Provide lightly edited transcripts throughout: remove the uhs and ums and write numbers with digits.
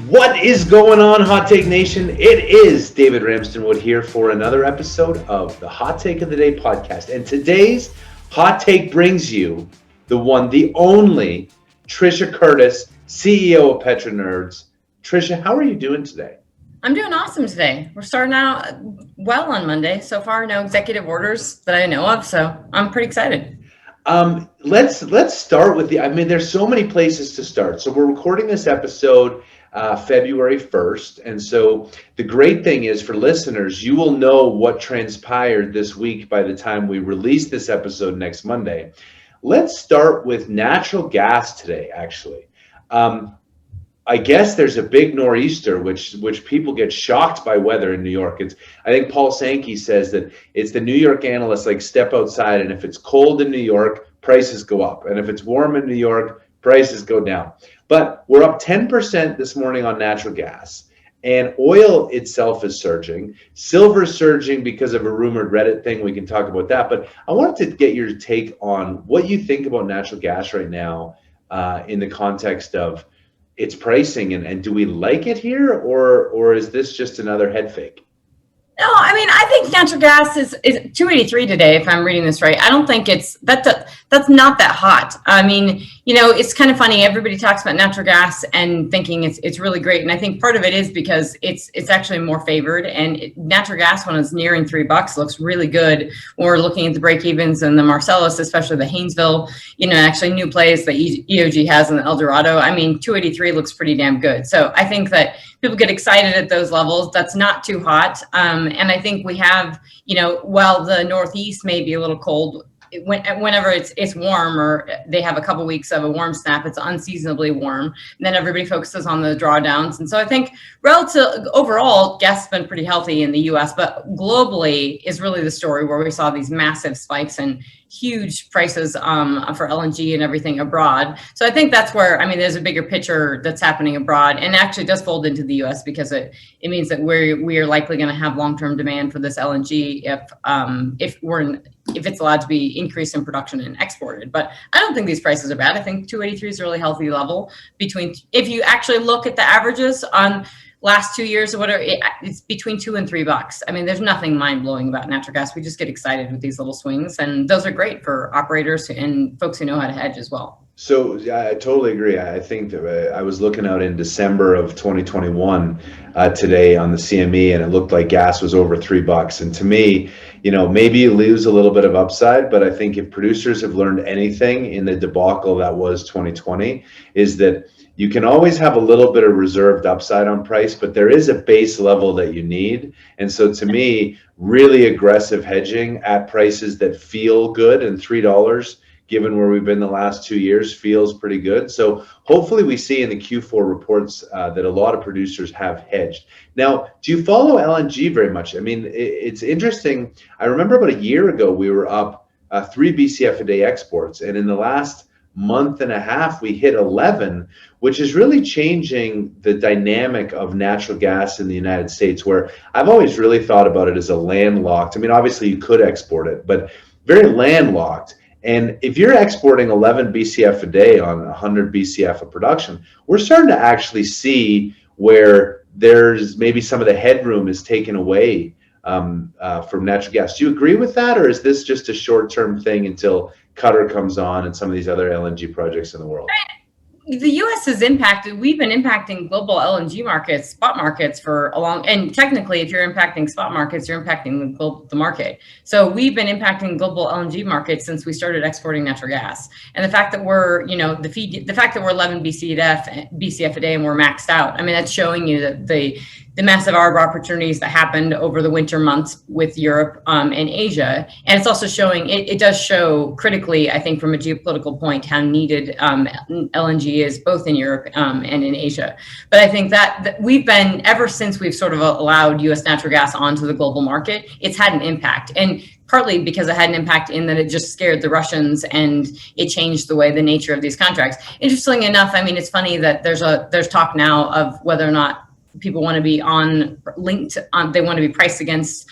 What is going on, Hot Take Nation? It is David Ramsdenwood here for another episode of the Hot Take of the Day podcast. And today's hot take brings you the one, the only Trisha Curtis, CEO of Petra Nerds. Trisha, how are you doing today? I'm doing awesome today. We're starting out well on Monday. So far, no executive orders that I know of, so I'm pretty excited. Let's start with there's so many places to start. So we're recording this episode February 1st. And so the great thing is for listeners, you will know what transpired this week by the time we release this episode next Monday. Let's start with natural gas today, actually. I guess there's a big nor'easter, which people get shocked by weather in New York. I think Paul Sankey says that it's the New York analysts like step outside, and if it's cold in New York, prices go up. And if it's warm in New York, prices go down. But we're up 10% this morning on natural gas, and oil itself is surging. Silver is surging because of a rumored Reddit thing. We can talk about that. But I wanted to get your take on what you think about natural gas right now in the context of its pricing, and do we like it here, or is this just another head fake? No, I mean, I think natural gas is 283 today, if I'm reading this right. I don't think that's not that hot. I mean, it's kind of funny. Everybody talks about natural gas and thinking it's really great. And I think part of it is because it's actually more favored, and natural gas, when it's nearing $3, looks really good. When we're looking at the break evens and the Marcellus, especially the Haynesville, actually new plays that EOG has in the El Dorado. I mean, 283 looks pretty damn good. So I think that people get excited at those levels. That's not too hot. And I think we have, while the Northeast may be a little cold, whenever it's warm, or they have a couple weeks of a warm snap, it's unseasonably warm. And then everybody focuses on the drawdowns. And so I think relative overall, gas has been pretty healthy in the US, but globally is really the story where we saw these massive spikes and huge prices for LNG and everything abroad. So I think that's where, there's a bigger picture that's happening abroad, and actually does fold into the US because it means that we are likely going to have long-term demand for this LNG if it's allowed to be increased in production and exported. But I don't think these prices are bad. I think 283 is a really healthy level if you actually look at the averages on last 2 years or whatever, it's between $2 and $3. I mean, there's nothing mind-blowing about natural gas. We just get excited with these little swings, and those are great for operators and folks who know how to hedge as well. So yeah, I totally agree. I think that I was looking out in December of 2021 today on the CME, and it looked like gas was over $3. And to me, maybe you lose a little bit of upside, but I think if producers have learned anything in the debacle that was 2020, is that you can always have a little bit of reserved upside on price, but there is a base level that you need. And so to me, really aggressive hedging at prices that feel good, and $3, given where we've been the last 2 years, feels pretty good. So hopefully we see in the Q4 reports that a lot of producers have hedged. Now, do you follow LNG very much? I mean, it's interesting. I remember about a year ago, we were up 3 BCF a day exports. And in the last month and a half, we hit 11, which is really changing the dynamic of natural gas in the United States, where I've always really thought about it as a landlocked. I mean, obviously you could export it, but very landlocked. And if you're exporting 11 BCF a day on 100 BCF of production, we're starting to actually see where there's maybe some of the headroom is taken away from natural gas. Do you agree with that, or is this just a short-term thing until Qatar comes on and some of these other LNG projects in the world? The U.S. is impacted. We've been impacting global LNG markets, spot markets for a long, and technically if you're impacting spot markets, you're impacting the market. So we've been impacting global LNG markets since we started exporting natural gas. And the fact that we're, the fact that we're 11 BCF a day and we're maxed out, that's showing you that the massive arb opportunities that happened over the winter months with Europe and Asia. And it's also showing, it does show critically, I think, from a geopolitical point, how needed LNG is both in Europe and in Asia. But I think that we've been, ever since we've sort of allowed US natural gas onto the global market, it's had an impact. And partly because it had an impact in that it just scared the Russians and it changed the way the nature of these contracts. Interestingly enough, it's funny that there's talk now of whether or not people want to be they want to be priced against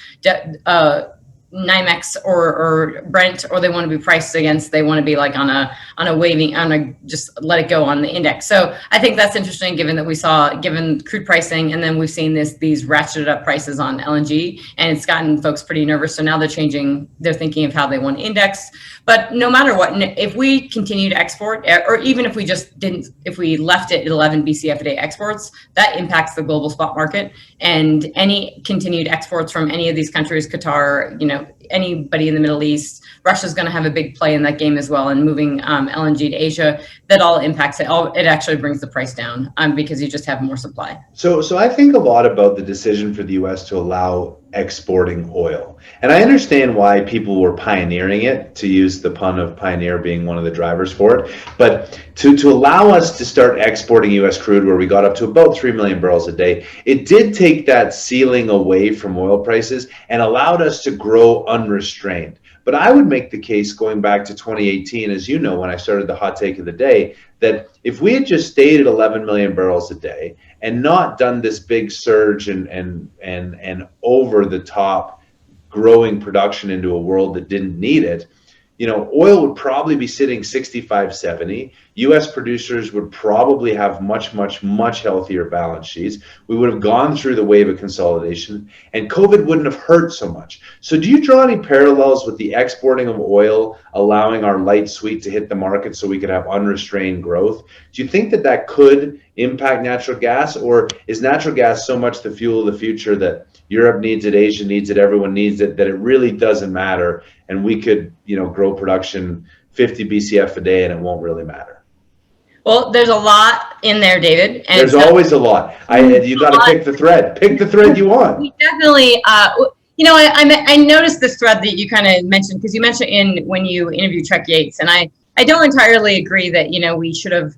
NYMEX or Brent, or they want to be priced against, they want to be like on a waving, just let it go on the index. So I think that's interesting, given that we saw, given crude pricing, and then we've seen these ratcheted up prices on LNG, and it's gotten folks pretty nervous. So now they're thinking of how they want to index. But no matter what, if we continue to export, or even if we if we left it at 11 BCF a day exports, that impacts the global spot market. And any continued exports from any of these countries, Qatar, anybody in the Middle East, Russia's going to have a big play in that game as well. And moving LNG to Asia, that all impacts it. It actually brings the price down because you just have more supply. So I think a lot about the decision for the U.S. to allow exporting oil. And I understand why people were pioneering it, to use the pun of pioneer being one of the drivers for it. But to allow us to start exporting U.S. crude, where we got up to about 3 million barrels a day, it did take that ceiling away from oil prices and allowed us to grow unrestrained. But I would make the case, going back to 2018, as you know, when I started the hot take of the day, that if we had just stayed at 11 million barrels a day and not done this big surge and over the top growing production into a world that didn't need it, oil would probably be sitting 65, 70. U.S. producers would probably have much healthier balance sheets. We would have gone through the wave of consolidation, and COVID wouldn't have hurt so much. So do you draw any parallels with the exporting of oil, allowing our light sweet to hit the market so we could have unrestrained growth? Do you think that could impact natural gas, or is natural gas so much the fuel of the future that Europe needs it, Asia needs it, everyone needs it, that it really doesn't matter, and we could, grow production 50 BCF a day and it won't really matter? Well, there's a lot in there, David. And there's always a lot. You got to pick the thread. Pick the thread you want. We definitely, I noticed this thread that you kind of mentioned, because you mentioned when you interviewed Chuck Yates, and I don't entirely agree that, we should have.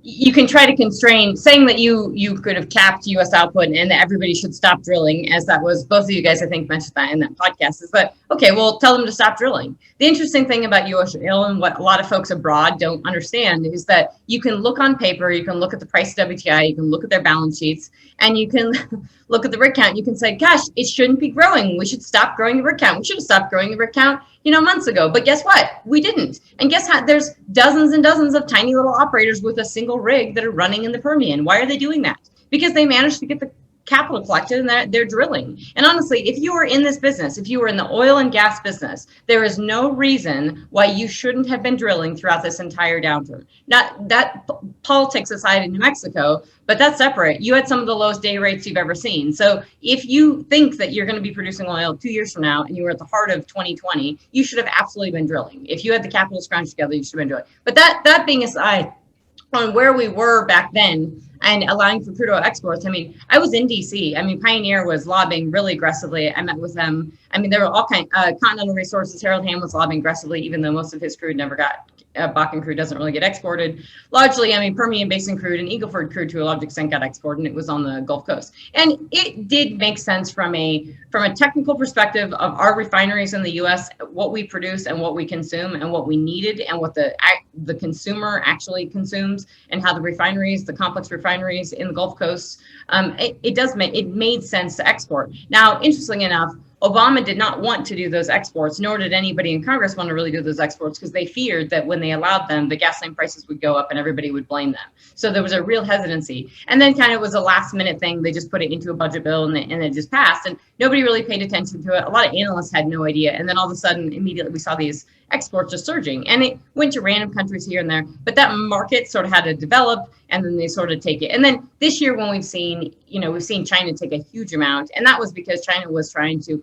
You can try to constrain, saying that you could have capped U.S. output and that everybody should stop drilling, as that was, both of you guys, I think, mentioned that in that podcast, is that, okay, well, tell them to stop drilling. The interesting thing about U.S. oil, and what a lot of folks abroad don't understand, is that you can look on paper, you can look at the price of WTI, you can look at their balance sheets, and you can look at the rig count. You can say, gosh, it shouldn't be growing. We should stop growing the rig count. We should have stopped growing the rig count, months ago. But guess what? We didn't. And guess how? There's dozens and dozens of tiny little operators with a single rig that are running in the Permian. Why are they doing that? Because they managed to get the capital collected and they're drilling. And honestly, if you are in this business, if you were in the oil and gas business, there is no reason why you shouldn't have been drilling throughout this entire downturn. Not that politics aside in New Mexico, but that's separate. You had some of the lowest day rates you've ever seen. So if you think that you're going to be producing oil 2 years from now and you were at the heart of 2020, you should have absolutely been drilling. If you had the capital scrounged together, you should have been drilling. But that being aside, on where we were back then and allowing for crude oil exports, I was in DC. Pioneer was lobbying really aggressively. I met with them. There were all kinds, Continental Resources, Harold Hamm was lobbying aggressively, even though most of his crude never got, Bakken crude doesn't really get exported. Largely, Permian Basin crude and Eagle Ford crude to a large extent got exported, and it was on the Gulf Coast. And it did make sense from a technical perspective of our refineries in the U.S., what we produce and what we consume and what we needed and what the consumer actually consumes, and how the refineries, the complex refineries in the Gulf Coast, it made sense to export. Now, interestingly enough, Obama did not want to do those exports, nor did anybody in Congress want to really do those exports, because they feared that when they allowed them, the gasoline prices would go up and everybody would blame them. So there was a real hesitancy. And then kind of was a last minute thing. They just put it into a budget bill and it just passed. And nobody really paid attention to it. A lot of analysts had no idea. And then all of a sudden, immediately we saw these exports just surging. And it went to random countries here and there. But that market sort of had to develop, and then they sort of take it. And then this year when we've seen China take a huge amount, and that was because China was trying to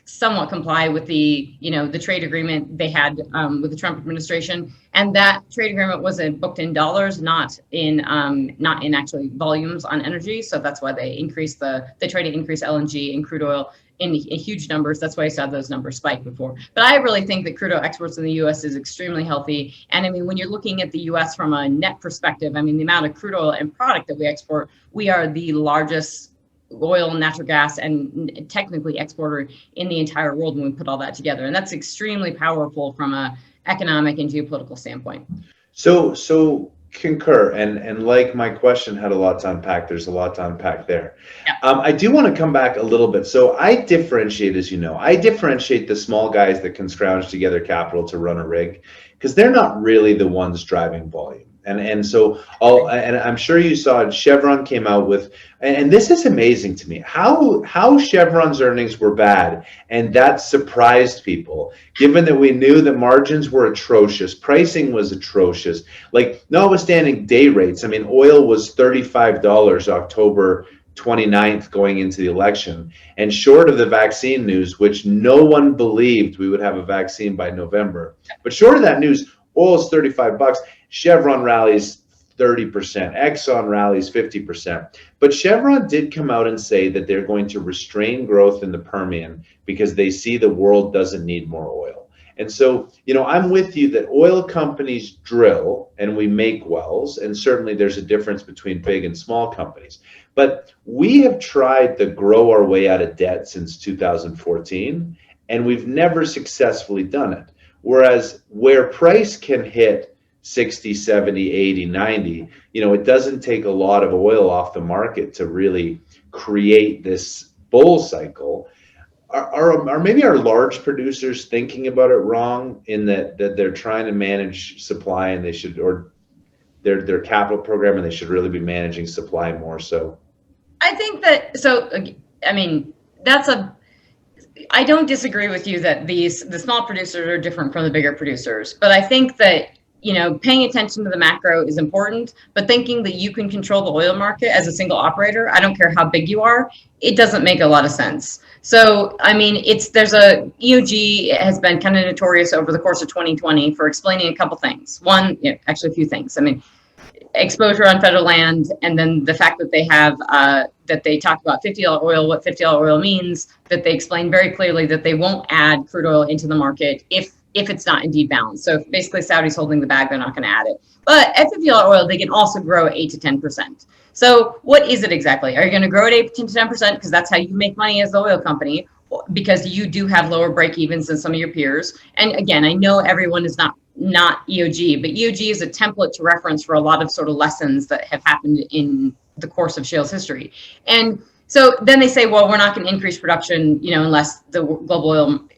somewhat comply with the trade agreement they had with the Trump administration. And that trade agreement was booked in dollars, not in actually volumes on energy. So that's why they tried to increase LNG and crude oil in huge numbers. That's why I saw those numbers spike before. But I really think that crude oil exports in the U.S. is extremely healthy. And when you're looking at the U.S. from a net perspective, the amount of crude oil and product that we export, we are the largest oil, natural gas, and technically exporter in the entire world when we put all that together. And that's extremely powerful from a economic and geopolitical standpoint. So concur, and like my question had a lot to unpack. There's a lot to unpack there. Yeah. I do want to come back a little bit. So I differentiate, as you know, I differentiate the small guys that can scrounge together capital to run a rig, because they're not really the ones driving volume. And so and I'm sure you saw it, Chevron came out with, and this is amazing to me, how Chevron's earnings were bad, and that surprised people, given that we knew that margins were atrocious, pricing was atrocious, like notwithstanding day rates. I mean, oil was $35 October 29th going into the election, and short of the vaccine news, which no one believed we would have a vaccine by November, but short of that news, oil is $35. Chevron rallies 30%, Exxon rallies 50%. But Chevron did come out and say that they're going to restrain growth in the Permian because they see the world doesn't need more oil. And so, I'm with you that oil companies drill and we make wells, and certainly there's a difference between big and small companies. But we have tried to grow our way out of debt since 2014, and we've never successfully done it. Whereas where price can hit 60, 70, 80, 90, it doesn't take a lot of oil off the market to really create this bull cycle. Are maybe our large producers thinking about it wrong, in that they're trying to manage supply, and they should, or their capital program, and they should really be managing supply more so? I think that, I mean, I don't disagree with you that the small producers are different from the bigger producers, but I think that, paying attention to the macro is important, but thinking that you can control the oil market as a single operator, I don't care how big you are, it doesn't make a lot of sense. So, I mean, EOG has been kind of notorious over the course of 2020 for explaining a couple things. One, actually a few things. I mean, exposure on federal land, and then the fact that they have that they talk about $50 oil, what $50 oil means, that they explain very clearly that they won't add crude oil into the market if it's not indeed balanced. So if basically Saudi's holding the bag, they're not going to add it. But at $50 oil, they can also grow at 8 to 10%. So what is it exactly? Are you going to grow at 8 to 10% because that's how you make money as the oil company, because you do have lower break evens than some of your peers? And again, I know everyone is not EOG, but EOG is a template to reference for a lot of sort of lessons that have happened in the course of shale's history. And so then they say, well, we're not going to increase production, unless the global oil,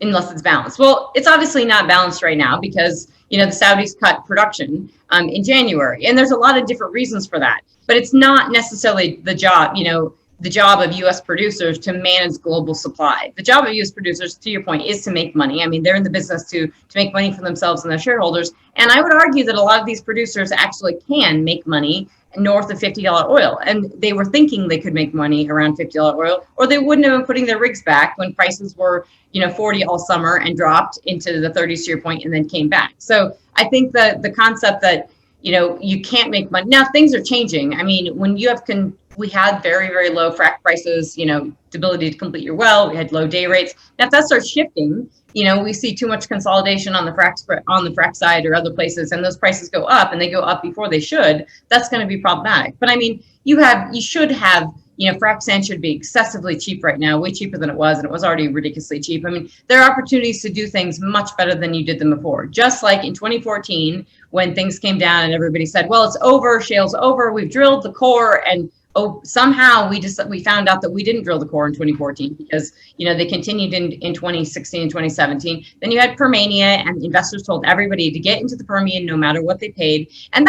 unless it's balanced. Well, it's obviously not balanced right now because, the Saudis cut production in January. And there's a lot of different reasons for that, but it's not necessarily the job of U.S. producers to manage global supply. The job of U.S. producers, to your point, is to make money. I mean, they're in the business to make money for themselves and their shareholders. And I would argue that a lot of these producers actually can make money north of $50 oil. And they were thinking they could make money around $50 oil, or they wouldn't have been putting their rigs back when prices were, 40 all summer and dropped into the 30s to your point and then came back. So I think that the concept that, you can't make money. Now things are changing. I mean, when you have we had very, very low frac prices, the ability to complete your well, we had low day rates. Now if that starts shifting, we see too much consolidation on the frac side or other places, and those prices go up, and they go up before they should, that's going to be problematic. But I mean, you should have, frac sand should be excessively cheap right now, way cheaper than it was, and it was already ridiculously cheap. I mean, there are opportunities to do things much better than you did them before. Just like in 2014, when things came down and everybody said, well, it's over, shale's over, we've drilled the core, and somehow we found out that we didn't drill the core in 2014 because, they continued in 2016 and 2017. Then you had Permian, and investors told everybody to get into the Permian no matter what they paid. And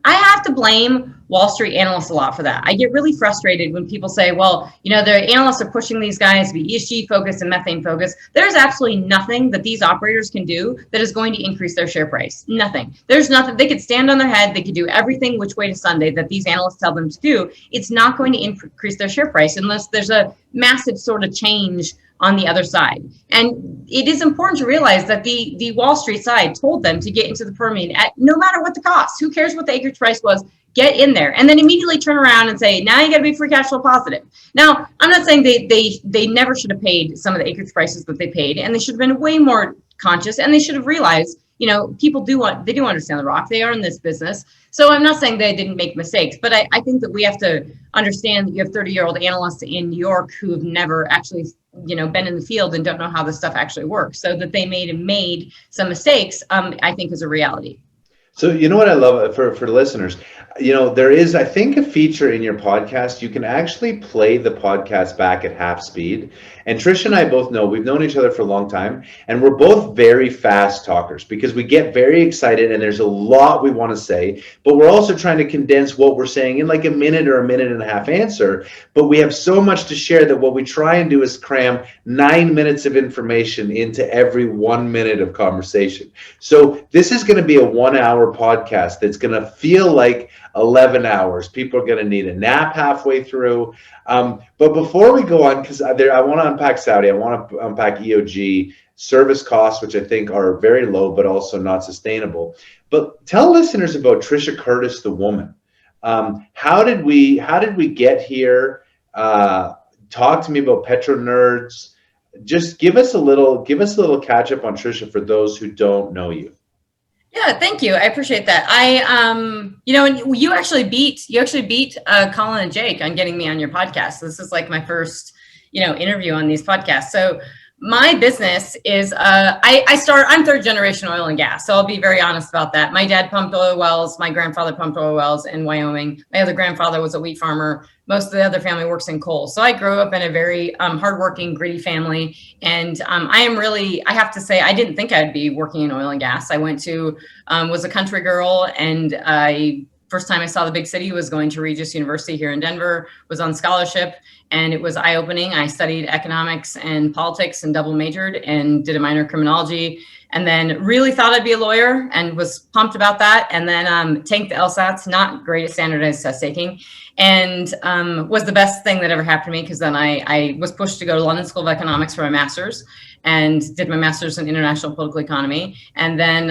I have to blame Wall Street analysts a lot for that. I get really frustrated when people say, well, the analysts are pushing these guys to be ESG focused and methane focused. There's absolutely nothing that these operators can do that is going to increase their share price. Nothing. There's nothing. They could stand on their head. They could do everything which way to Sunday that these analysts tell them to do. It's not going to increase their share price unless there's a massive sort of change on the other side. And it is important to realize that the Wall Street side told them to get into the Permian at no matter what the cost. Who cares what the acreage price was? Get in there, and then immediately turn around and say, now you got to be free cash flow positive. Now, I'm not saying they never should have paid some of the acreage prices that they paid, and they should have been way more conscious, and they should have realized, people do understand the rock. They are in this business. So I'm not saying they didn't make mistakes, but I think that we have to understand that you have 30-year-old analysts in New York who have never actually, been in the field and don't know how this stuff actually works. So that they made some mistakes, I think is a reality. So you know what I love for listeners, there is, I think, a feature in your podcast. You can actually play the podcast back at half speed. And Trisha and I both know we've known each other for a long time, and we're both very fast talkers because we get very excited and there's a lot we want to say, but we're also trying to condense what we're saying in like a minute or a minute and a half answer. But we have so much to share that what we try and do is cram 9 minutes of information into every 1 minute of conversation. So this is going to be a 1 hour podcast that's going to feel like 11 hours. People are going to need a nap halfway through. But before we go on, because I want to unpack Saudi, I want to unpack EOG service costs, which I think are very low, but also not sustainable. But tell listeners about Trisha Curtis, the woman. How did we get here? Talk to me about Petro Nerds. Just give us a little catch up on Trisha for those who don't know you. Yeah, thank you. I appreciate that. And you actually beat Colin and Jake on getting me on your podcast. This is like my first, interview on these podcasts. So my business is, I'm third generation oil and gas. So I'll be very honest about that. My dad pumped oil wells. My grandfather pumped oil wells in Wyoming. My other grandfather was a wheat farmer. Most of the other family works in coal. So I grew up in a very hardworking, gritty family. And I have to say, I didn't think I'd be working in oil and gas. I was a country girl, and first time I saw the big city was going to Regis University here in Denver, was on scholarship, and it was eye-opening. I studied economics and politics and double majored and did a minor in criminology, and then really thought I'd be a lawyer and was pumped about that. And then tanked the LSATs, not great at standardized test taking, and was the best thing that ever happened to me, because then I was pushed to go to London School of Economics for my master's, and did my master's in international political economy. And then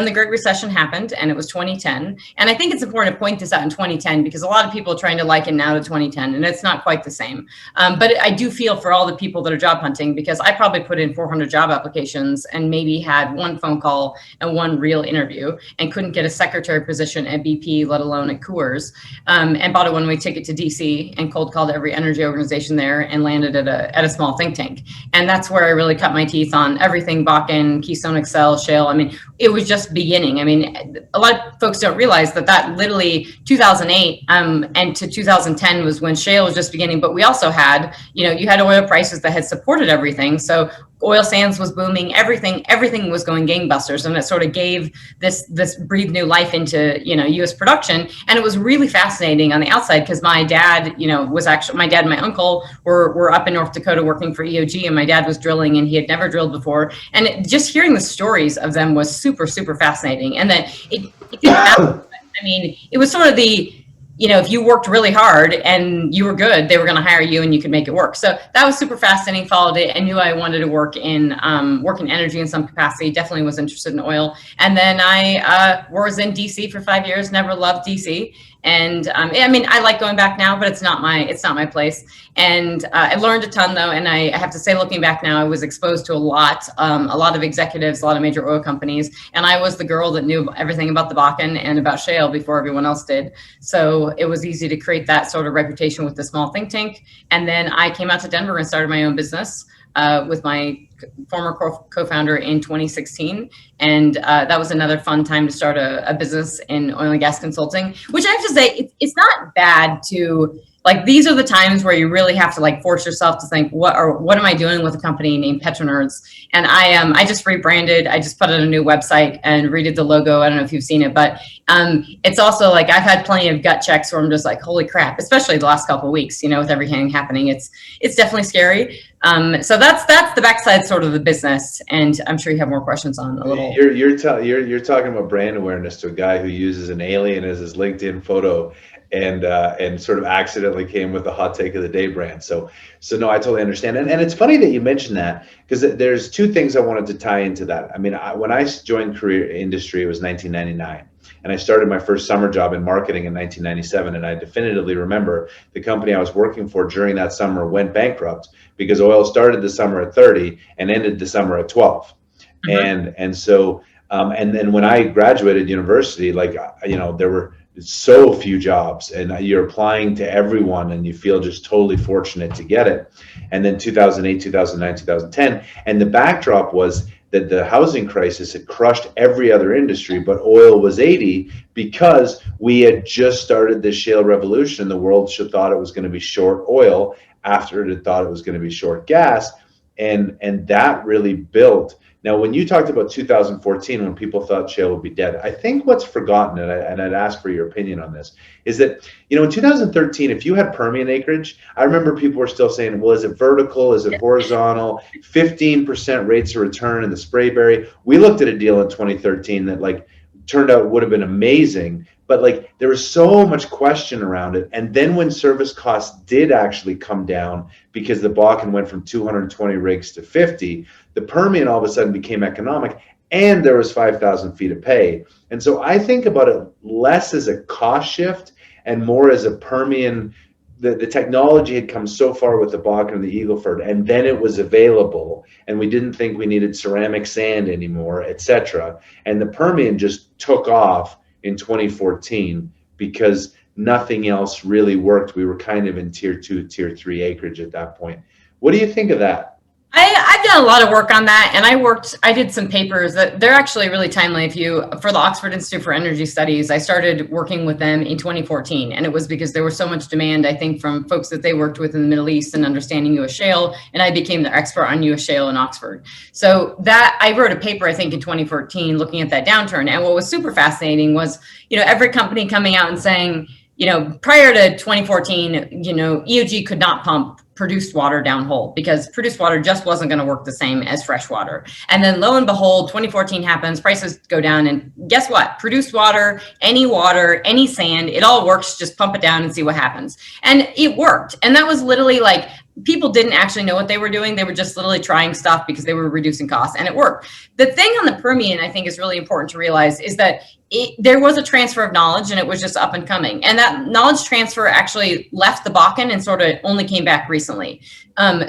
the Great Recession happened, and it was 2010. And I think it's important to point this out in 2010, because a lot of people are trying to liken now to 2010, and it's not quite the same. But I do feel for all the people that are job hunting, because I probably put in 400 job applications and maybe had one phone call and one real interview, and couldn't get a secretary position at BP, let alone at Coors, and bought a one-way ticket to DC and cold called every energy organization there, and landed at a small think tank. And that's where I really cut my teeth on everything Bakken, Keystone XL, shale. I mean, it was just beginning. I mean, a lot of folks don't realize that literally 2008 and to 2010 was when shale was just beginning. But we also had, you had oil prices that had supported everything. So oil sands was booming, everything was going gangbusters, and it sort of gave this breathed new life into U.S. production. And it was really fascinating on the outside, because my dad, my dad and my uncle were up in North Dakota working for EOG, and my dad was drilling, and he had never drilled before. And just hearing the stories of them was super, super fascinating. And that it didn't happen. I mean, it was sort of if you worked really hard and you were good, they were going to hire you and you could make it work. So that was super fascinating. Followed it. I knew I wanted to work in energy in some capacity. Definitely was interested in oil. And then I was in DC for 5 years. Never loved DC. And I like going back now, but it's not my place. And I learned a ton, though. And I have to say, looking back now, I was exposed to a lot of executives, a lot of major oil companies. And I was the girl that knew everything about the Bakken and about shale before everyone else did. So it was easy to create that sort of reputation with the small think tank. And then I came out to Denver and started my own business with my former co-founder in 2016. And that was another fun time to start a business in oil and gas consulting, which I have to say, it's not bad to, these are the times where you really have to force yourself to think, what am I doing with a company named Petro Nerds? And I just rebranded. I just put out a new website and redid the logo. I don't know if you've seen it, but it's also I've had plenty of gut checks where I'm just holy crap, especially the last couple of weeks, with everything happening. It's definitely scary. So that's the backside sort of the business, and I'm sure you have more questions on a little. You're talking about brand awareness to a guy who uses an alien as his LinkedIn photo, and sort of accidentally came with the hot take of the day brand. So no, I totally understand. And it's funny that you mentioned that, because there's two things I wanted to tie into that. I mean, when I joined career industry, it was 1999. And I started my first summer job in marketing in 1997. And I definitively remember the company I was working for during that summer went bankrupt, because oil started the summer at 30 and ended the summer at 12. Mm-hmm. And then when I graduated university, there were so few jobs, and you're applying to everyone, and you feel just totally fortunate to get it. And then 2008, 2009, 2010, and the backdrop was that the housing crisis had crushed every other industry, but oil was 80 because we had just started this shale revolution. The world thought it was going to be short oil after it had thought it was going to be short gas. And that really built. Now, when you talked about 2014, when people thought shale would be dead, I think what's forgotten, and I'd ask for your opinion on this, is that, in 2013, if you had Permian acreage, I remember people were still saying, well, is it vertical? Is it horizontal? 15% rates of return in the Sprayberry. We looked at a deal in 2013 that turned out would have been amazing, but there was so much question around it. And then when service costs did actually come down because the Bakken went from 220 rigs to 50, the Permian all of a sudden became economic, and there was 5,000 feet of pay. And so I think about it less as a cost shift and more as a Permian. The technology had come so far with the Bakken and the Eagle Ford, and then it was available, and we didn't think we needed ceramic sand anymore, etc. And the Permian just took off in 2014 because nothing else really worked. We were kind of in tier 2, tier 3 acreage at that point. What do you think of that? I've done a lot of work on that, and I did some papers that they're actually really timely. For the Oxford Institute for Energy Studies, I started working with them in 2014, and it was because there was so much demand, I think, from folks that they worked with in the Middle East and understanding U.S. shale, and I became the expert on U.S. shale in Oxford. So that I wrote a paper, I think, in 2014 looking at that downturn, and what was super fascinating was, every company coming out and saying, prior to 2014, EOG could not pump produced water downhole because produced water just wasn't going to work the same as fresh water. And then lo and behold, 2014 happens, prices go down, and guess what? Produced water, any sand, it all works. Just pump it down and see what happens. And it worked. And that was literally people didn't actually know what they were doing. They were just literally trying stuff because they were reducing costs, and it worked. The thing on the Permian, I think, is really important to realize is that there was a transfer of knowledge, and it was just up and coming. And that knowledge transfer actually left the Bakken and sort of only came back recently.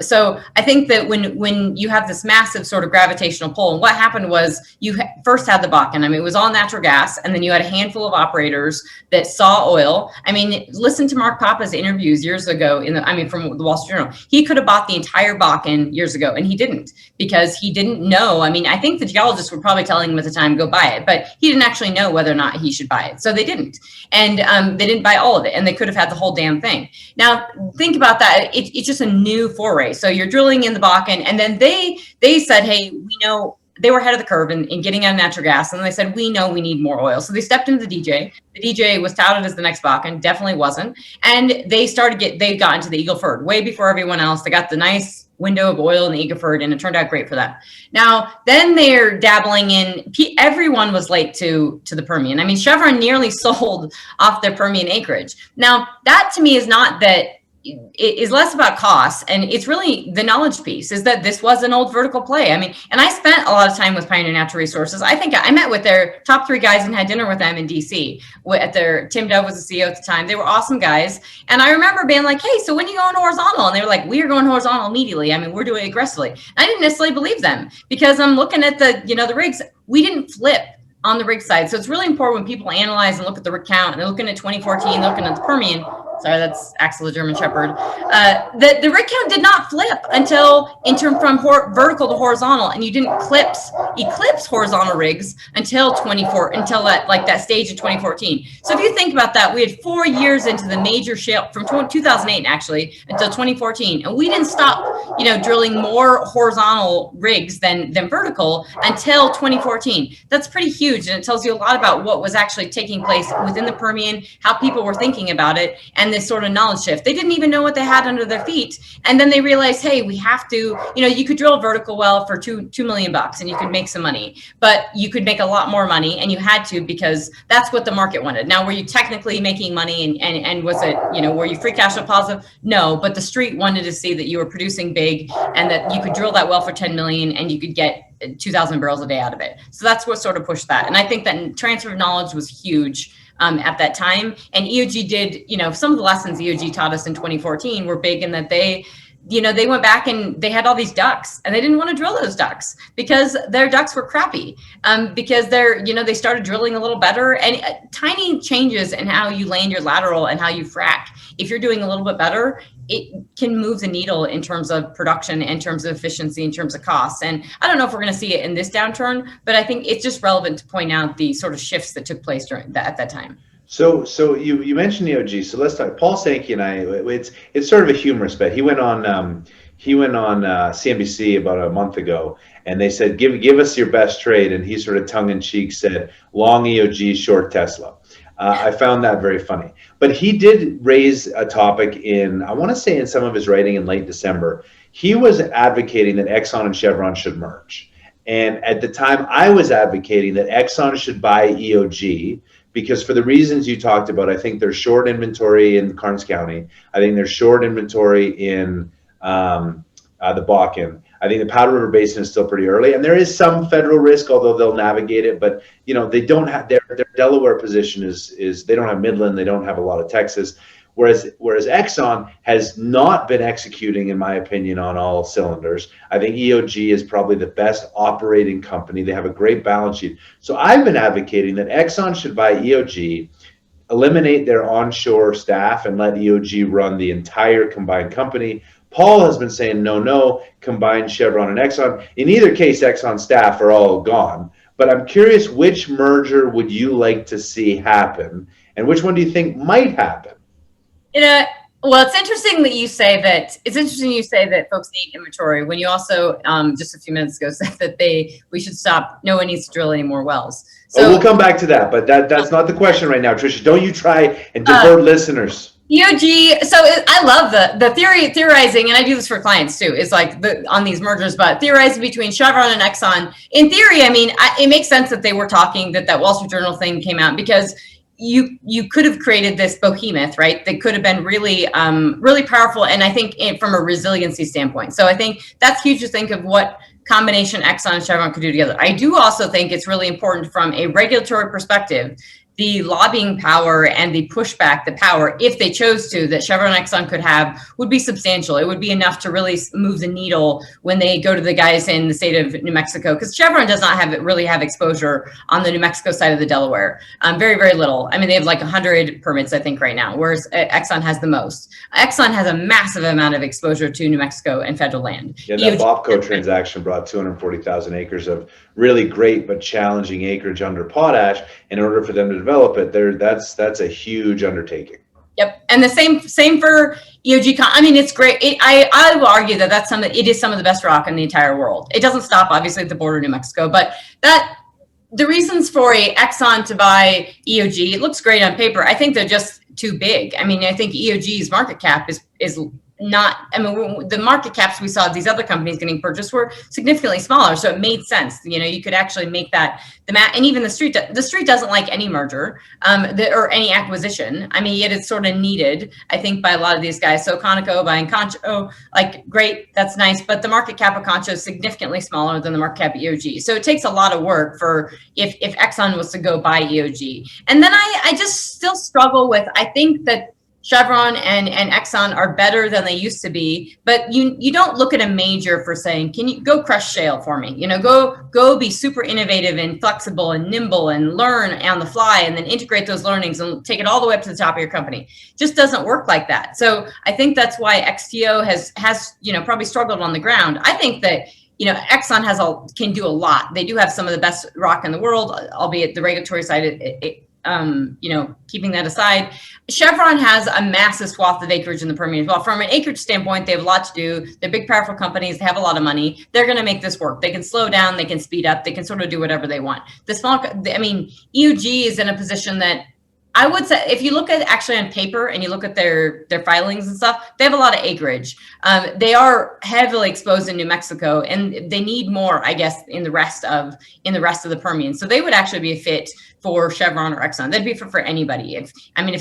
So I think that when you have this massive sort of gravitational pull, and what happened was you first had the Bakken. I mean, it was all natural gas, and then you had a handful of operators that saw oil. I mean, listen to Mark Papa's interviews years ago from the Wall Street Journal. He could have bought the entire Bakken years ago, and he didn't because he didn't know. I mean, I think the geologists were probably telling him at the time, go buy it, but he didn't actually know whether or not he should buy it. So they didn't. And they didn't buy all of it, and they could have had the whole damn thing. Now, think about that. It's just a new foray. So you're drilling in the Bakken, and then they said, hey, we know. They were ahead of the curve in getting out of natural gas, and they said, we know we need more oil. So they stepped into the DJ. The DJ was touted as the next Bakken, definitely wasn't. And they got into the Eagle Ford way before everyone else. They got the nice window of oil in the Eagle Ford, and it turned out great for them. Now, then they're dabbling in, everyone was late to the Permian. I mean, Chevron nearly sold off their Permian acreage. Now, that to me is not that, it is less about costs, and it's really the knowledge piece is that this was an old vertical play. I mean, and I spent a lot of time with Pioneer Natural Resources. I think I met with their top 3 guys and had dinner with them in DC Tim Dove was the CEO at the time. They were awesome guys. And I remember being like, hey, so when you going horizontal? And they were like, we are going horizontal immediately. I mean, we're doing it aggressively. And I didn't necessarily believe them because I'm looking at the rigs. We didn't flip on the rig side. So it's really important when people analyze and look at the rig count, and they're looking at 2014, looking at the Permian. Sorry, that's Axel the German Shepherd. The rig count did not flip until from vertical to horizontal, and you didn't eclipse horizontal rigs until that stage of 2014. So if you think about that, we had 4 years into the major shale from 2008 actually until 2014, and we didn't stop, drilling more horizontal rigs than vertical until 2014. That's pretty huge, and it tells you a lot about what was actually taking place within the Permian, how people were thinking about it, and this sort of knowledge shift. They didn't even know what they had under their feet. And then they realized, hey, we have to, you could drill a vertical well for $2 million and you could make some money, but you could make a lot more money, and you had to because that's what the market wanted. Now, were you technically making money and was it, were you free cash flow positive? No, but the street wanted to see that you were producing big and that you could drill that well for 10 million and you could get 2,000 barrels a day out of it. So that's what sort of pushed that. And I think that transfer of knowledge was huge at that time. And EOG did, some of the lessons EOG taught us in 2014 were big in that they they went back and they had all these ducks and they didn't want to drill those ducks because their ducks were crappy. Because they started drilling a little better, and tiny changes in how you land your lateral and how you frack. If you're doing a little bit better, it can move the needle in terms of production, in terms of efficiency, in terms of costs. And I don't know if we're going to see it in this downturn, but I think it's just relevant to point out the sort of shifts that took place at that time. So you mentioned EOG. So let's talk. Paul Sankey and I. It's sort of a humorous bet. He went on CNBC about a month ago, and they said, give us your best trade, and he sort of tongue in cheek said, long EOG, short Tesla. I found that very funny. But he did raise a topic I want to say in some of his writing in late December. He was advocating that Exxon and Chevron should merge. And at the time, I was advocating that Exxon should buy EOG, because for the reasons you talked about, I think they're short inventory in Karnes County. I think they're short inventory in the Bakken. I think the Powder River Basin is still pretty early, and there is some federal risk, although they'll navigate it. But they don't have their Delaware position is they don't have Midland, they don't have a lot of Texas. Whereas Exxon has not been executing, in my opinion, on all cylinders. I think EOG is probably the best operating company. They have a great balance sheet. So I've been advocating that Exxon should buy EOG, eliminate their onshore staff, and let EOG run the entire combined company. Paul has been saying, no, combine Chevron and Exxon. In either case, Exxon staff are all gone. But I'm curious, which merger would you like to see happen? And which one do you think might happen? Well, it's interesting that you say that. It's interesting you say that folks need inventory when you also just a few minutes ago said that we should stop. No one needs to drill any more wells. So we'll come back to that, but that's not the question right now, Trisha. Don't you try and divert listeners. EOG. So I love the theorizing, and I do this for clients too. Is like on these mergers, but theorizing between Chevron and Exxon. In theory, I mean, it makes sense that they were talking that Wall Street Journal thing came out because you could have created this behemoth, right? That could have been really, really powerful. And I think from a resiliency standpoint. So I think that's huge to think of what combination Exxon and Chevron could do together. I do also think it's really important from a regulatory perspective, the lobbying power and the pushback, the power, if they chose to, that Chevron and Exxon could have would be substantial. It would be enough to really move the needle when they go to the guys in the state of New Mexico, because Chevron does not really have exposure on the New Mexico side of the Delaware. Very, very little. I mean, they have like 100 permits, I think, right now, whereas Exxon has the most. Exxon has a massive amount of exposure to New Mexico and federal land. Yeah, that Bobco transaction brought 240,000 acres of really great but challenging acreage under potash. In order for them to develop it, that's a huge undertaking. Yep, and the same for EOG. I mean, it's great. I will argue that it is some of the best rock in the entire world. It doesn't stop, obviously, at the border of New Mexico, but the reasons for a Exxon to buy EOG, it looks great on paper. I think they're just too big. I mean, I think EOG's market cap is not. I mean, the market caps we saw these other companies getting purchased were significantly smaller, so it made sense. You could actually make that and even the street doesn't like any merger or any acquisition. I mean, yet it's sort of needed, I think, by a lot of these guys. So Conoco buying Concho, like, great, that's nice, but the market cap of Concho is significantly smaller than the market cap of EOG. So it takes a lot of work for if Exxon was to go buy EOG. And then I just still struggle with, I think that Chevron and Exxon are better than they used to be, but you don't look at a major for saying, can you go crush shale for me? Go be super innovative and flexible and nimble and learn on the fly and then integrate those learnings and take it all the way up to the top of your company. Just doesn't work like that. So I think that's why XTO has probably struggled on the ground. I think that Exxon can do a lot. They do have some of the best rock in the world, albeit the regulatory side, keeping that aside. Chevron has a massive swath of acreage in the Permian as well. From an acreage standpoint, they have a lot to do. They're big, powerful companies. They have a lot of money. They're going to make this work. They can slow down. They can speed up. They can sort of do whatever they want. EOG is in a position that I would say, if you look at actually on paper and you look at their filings and stuff, they have a lot of acreage. They are heavily exposed in New Mexico, and they need more, I guess, in the rest of the Permian. So they would actually be a fit for Chevron or Exxon. That'd be for anybody. If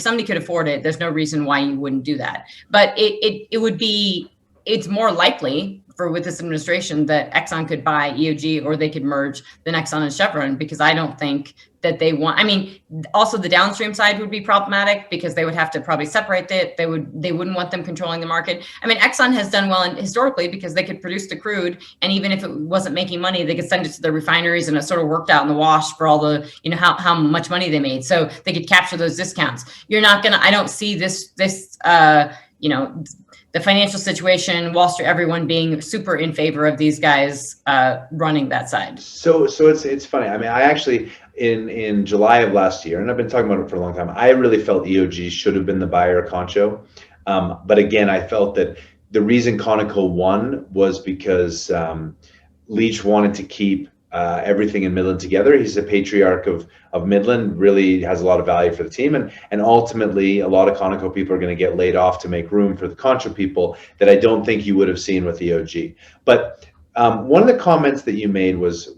somebody could afford it, there's no reason why you wouldn't do that. But it would be it's more likely with this administration that Exxon could buy EOG, or they could merge the Exxon and Chevron, because I don't think that they want, I mean, also the downstream side would be problematic because they would have to probably separate it. They wouldn't want them controlling the market. I mean, Exxon has done well historically because they could produce the crude, and even if it wasn't making money, they could send it to their refineries, and it sort of worked out in the wash for all the, how much money they made. So they could capture those discounts. You're not gonna, I don't see this the financial situation, Wall Street, everyone being super in favor of these guys running that side. So it's funny. I mean, I actually in July of last year, and I've been talking about it for a long time, I really felt EOG should have been the buyer of Concho. But again, I felt that the reason Conoco won was because Leach wanted to keep everything in Midland together. He's a patriarch of Midland, really has a lot of value for the team. And ultimately, a lot of Conoco people are going to get laid off to make room for the Concho people that I don't think you would have seen with EOG. But one of the comments that you made was,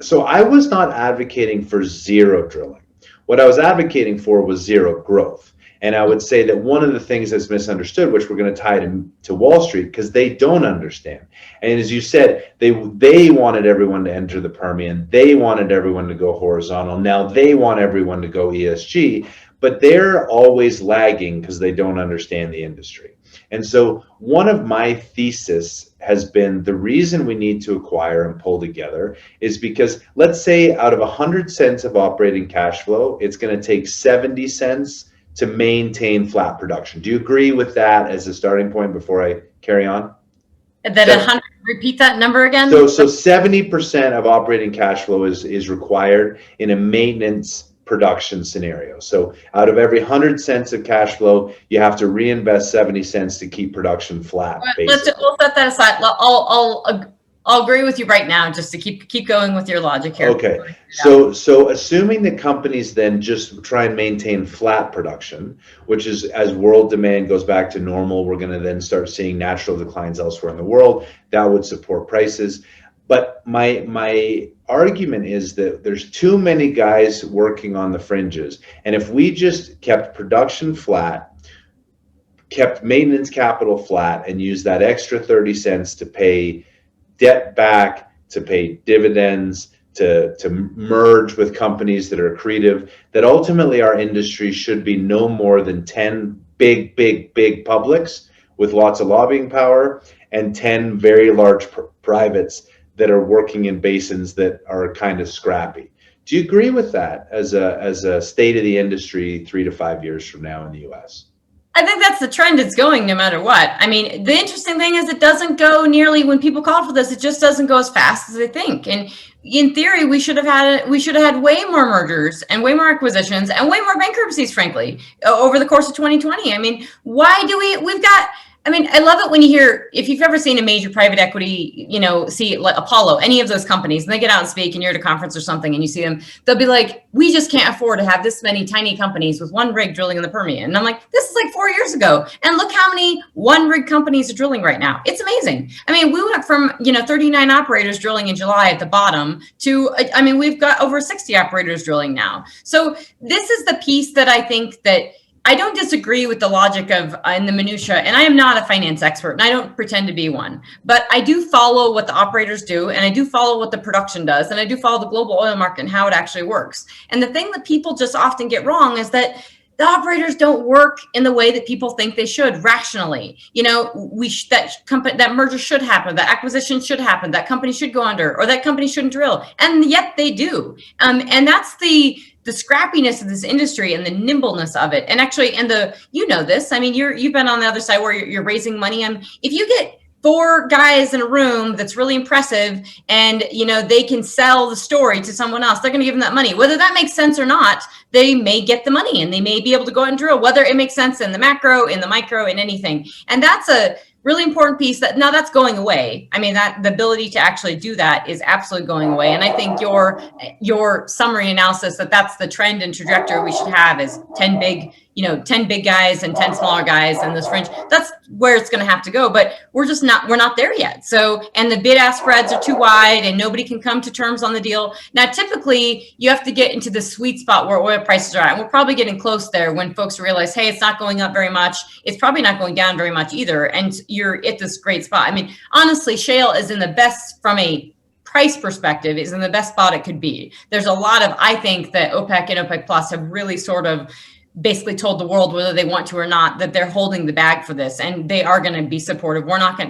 so I was not advocating for zero drilling. What I was advocating for was zero growth. And I would say that one of the things that's misunderstood, which we're going to tie to Wall Street, because they don't understand. And as you said, they wanted everyone to enter the Permian. They wanted everyone to go horizontal. Now they want everyone to go ESG, but they're always lagging because they don't understand the industry. And so one of my thesis has been the reason we need to acquire and pull together is because, let's say out of 100 cents of operating cash flow, it's going to take 70 cents to maintain flat production. Do you agree with that as a starting point before I carry on? That 100, repeat that number again? So 70% of operating cash flow is required in a maintenance production scenario. So out of every 100 cents of cash flow, you have to reinvest 70 cents to keep production flat. We'll set that aside. I'll agree with you right now, just to keep going with your logic here. Okay, so assuming that companies then just try and maintain flat production, which is, as world demand goes back to normal, we're going to then start seeing natural declines elsewhere in the world. That would support prices. But my argument is that there's too many guys working on the fringes, and if we just kept production flat, kept maintenance capital flat, and used that extra 30 cents to pay debt back, to pay dividends, to merge with companies that are accretive, that ultimately our industry should be no more than 10 big publics with lots of lobbying power and 10 very large privates that are working in basins that are kind of scrappy. Do you agree with that as a state of the industry 3 to 5 years from now in the US? I think that's the trend it's going no matter what. I mean, the interesting thing is it doesn't go nearly, when people call for this, it just doesn't go as fast as they think. And in theory, we should have had way more mergers and way more acquisitions and way more bankruptcies, frankly, over the course of 2020. I mean, why do we've got, I mean, I love it when you hear, if you've ever seen a major private equity, see like Apollo, any of those companies, and they get out and speak and you're at a conference or something and you see them, they'll be like, we just can't afford to have this many tiny companies with one rig drilling in the Permian. And I'm like, this is like 4 years ago. And look how many one rig companies are drilling right now. It's amazing. I mean, we went from, 39 operators drilling in July at the bottom to, I mean, we've got over 60 operators drilling now. So this is the piece that I think that I don't disagree with the logic of in the minutia, and I am not a finance expert, and I don't pretend to be one, but I do follow what the operators do, and I do follow what the production does, and I do follow the global oil market and how it actually works. And the thing that people just often get wrong is that the operators don't work in the way that people think they should rationally. That merger should happen, that acquisition should happen, that company should go under, or that company shouldn't drill, and yet they do. And that's the scrappiness of this industry and the nimbleness of it. And actually, this, I mean, you've been on the other side where you're raising money. If you get 4 guys in a room that's really impressive and, they can sell the story to someone else, they're going to give them that money. Whether that makes sense or not, they may get the money and they may be able to go out and drill, whether it makes sense in the macro, in the micro, in anything. And that's a really important piece that's going away. I mean, that the ability to actually do that is absolutely going away. And I think your summary analysis that's the trend and trajectory we should have is 10 big, 10 big guys and 10 smaller guys and this fringe. That's where it's going to have to go. But we're not there yet. So, and the bid ask spreads are too wide and nobody can come to terms on the deal. Now, typically you have to get into the sweet spot where oil prices are at. And we're probably getting close there when folks realize, hey, it's not going up very much. It's probably not going down very much either. And you're at this great spot. I mean, honestly, shale is in the best, from a price perspective, is in the best spot it could be. There's a lot of, I think that OPEC and OPEC Plus have really sort of basically told the world, whether they want to or not, that they're holding the bag for this, and they are going to be supportive.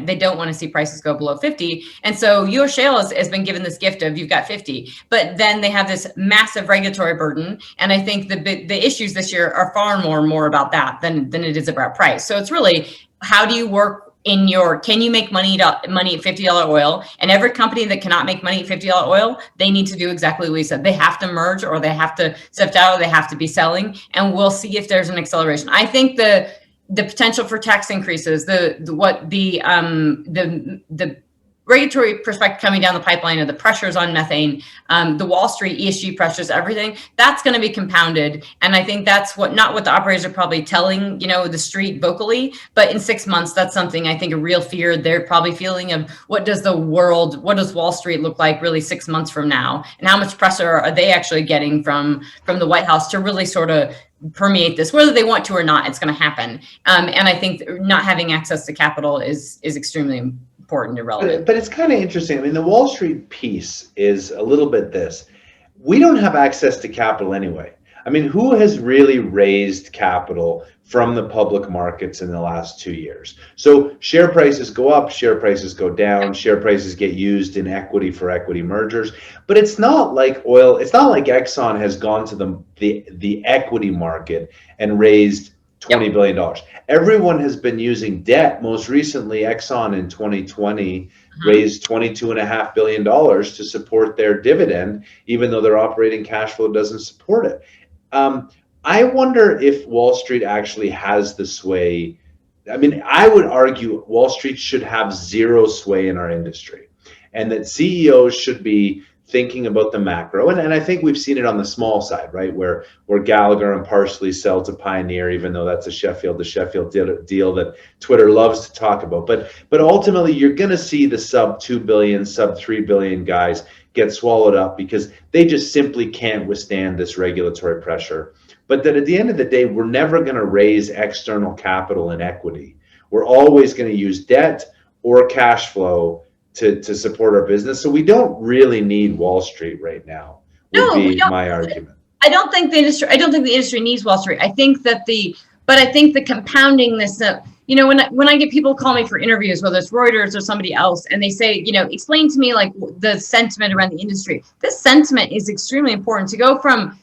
They don't want to see prices go below 50. And so US shale has been given this gift of, you've got 50, but then they have this massive regulatory burden. And I think the issues this year are far more about that than it is about price. So it's really, how do you work can you make money at $50 oil? And every company that cannot make money at $50 oil, they need to do exactly what you said. They have to merge, or they have to sift out, or they have to be selling. And we'll see if there's an acceleration. I think the potential for tax increases, the regulatory perspective coming down the pipeline, of the pressures on methane, the Wall Street ESG pressures, everything, that's going to be compounded. And I think that's not what the operators are probably telling, the street vocally, but in 6 months, that's something, I think, a real fear they're probably feeling of, what does Wall Street look like really 6 months from now? And how much pressure are they actually getting from the White House to really sort of permeate this, whether they want to or not, it's going to happen. And I think not having access to capital is extremely important and relevant. But it's kind of interesting. I mean, the Wall Street piece is a little bit this. We don't have access to capital anyway. I mean, who has really raised capital from the public markets in the last 2 years? So share prices go up, share prices go down, share prices get used in equity for equity mergers. But it's not like oil, it's not like Exxon has gone to the equity market and raised $20 billion. Everyone has been using debt. Most recently, Exxon in 2020 raised $22.5 billion to support their dividend, even though their operating cash flow doesn't support it. I wonder if Wall Street actually has the sway. I mean, I would argue Wall Street should have zero sway in our industry, and that CEOs should be thinking about the macro. And I think we've seen it on the small side, right? Where Gallagher and Parsley sell to Pioneer, even though that's a Sheffield deal that Twitter loves to talk about. But ultimately, you're going to see the sub 2 billion, sub 3 billion guys get swallowed up because they just simply can't withstand this regulatory pressure. But that at the end of the day, we're never going to raise external capital and equity. We're always going to use debt or cash flow to support our business. So we don't really need Wall Street right now, would be my argument. I don't think the industry needs Wall Street. I think the compounding this, when I get people call me for interviews, whether it's Reuters or somebody else, and they say, explain to me like the sentiment around the industry. This sentiment is extremely important to go from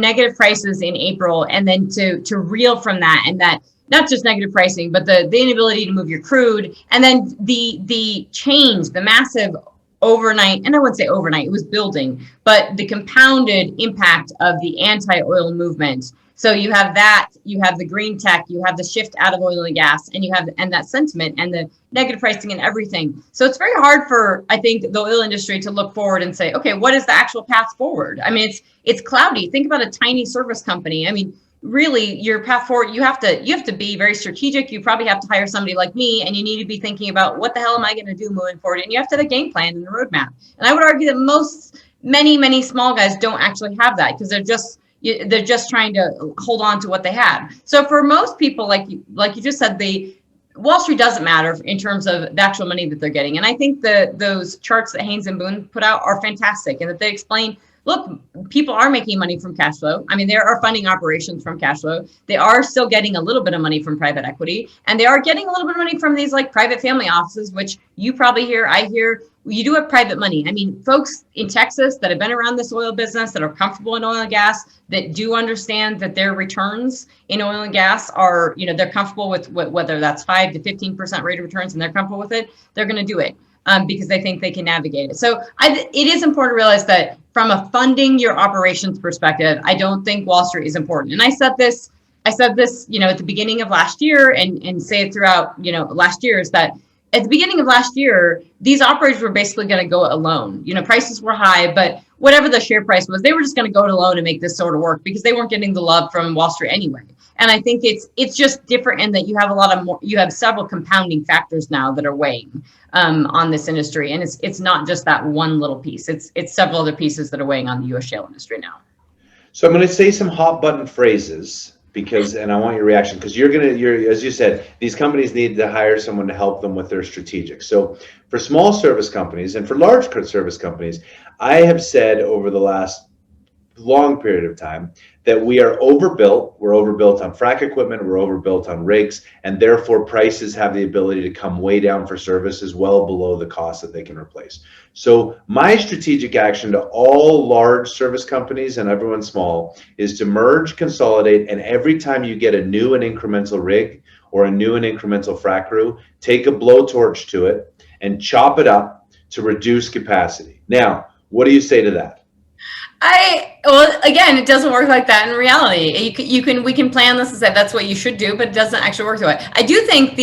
negative prices in April and then to reel from that, and that not just negative pricing, but the inability to move your crude, and then the change, the massive overnight, and I wouldn't say overnight, it was building, but the compounded impact of the anti-oil movement. So you have that, you have the green tech, you have the shift out of oil and gas, and and that sentiment and the negative pricing and everything. So it's very hard for, I think, the oil industry to look forward and say, okay, what is the actual path forward? I mean, it's cloudy. Think about a tiny service company. I mean, really, your path forward, you have to be very strategic. You probably have to hire somebody like me, and you need to be thinking about what the hell am I going to do moving forward? And you have to have a game plan and a roadmap. And I would argue that many small guys don't actually have that, because they're just trying to hold on to what they had. So for most people, like you just said, the Wall Street doesn't matter in terms of the actual money that they're getting. And I think those charts that Haynes and Boone put out are fantastic, and that they explain, look, people are making money from cash flow. I mean, there are funding operations from cash flow. They are still getting a little bit of money from private equity, and they are getting a little bit of money from these like private family offices, which you probably hear, I hear. You do have private money. I mean, folks in Texas that have been around this oil business, that are comfortable in oil and gas, that do understand that their returns in oil and gas are, they're comfortable with whether that's 5 to 15% rate of returns, and they're comfortable with it, they're going to do it. Because they think they can navigate it. So it is important to realize that from a funding your operations perspective, I don't think Wall Street is important. And I said this, at the beginning of last year, and say it throughout, last year, is that at the beginning of last year, these operators were basically going to go alone. Prices were high, but whatever the share price was, they were just going to go to low to make this sort of work because they weren't getting the love from Wall Street anyway. And I think it's just different in that you have several compounding factors now that are weighing on this industry, and it's not just that one little piece. It's several other pieces that are weighing on the U.S. shale industry now. So I'm going to say some hot button phrases and I want your reaction, because you're as you said, these companies need to hire someone to help them with their strategic. So for small service companies and for large service companies, I have said over the last long period of time that we are overbuilt. We're overbuilt on frac equipment, we're overbuilt on rigs, and therefore prices have the ability to come way down for services well below the cost that they can replace. So my strategic action to all large service companies and everyone small is to merge, consolidate, and every time you get a new and incremental rig or a new and incremental frac crew, take a blowtorch to it and chop it up to reduce capacity. Now, what do you say to that? Well, again, it doesn't work like that in reality. We can plan this and say that's what you should do, but it doesn't actually work that way. I do think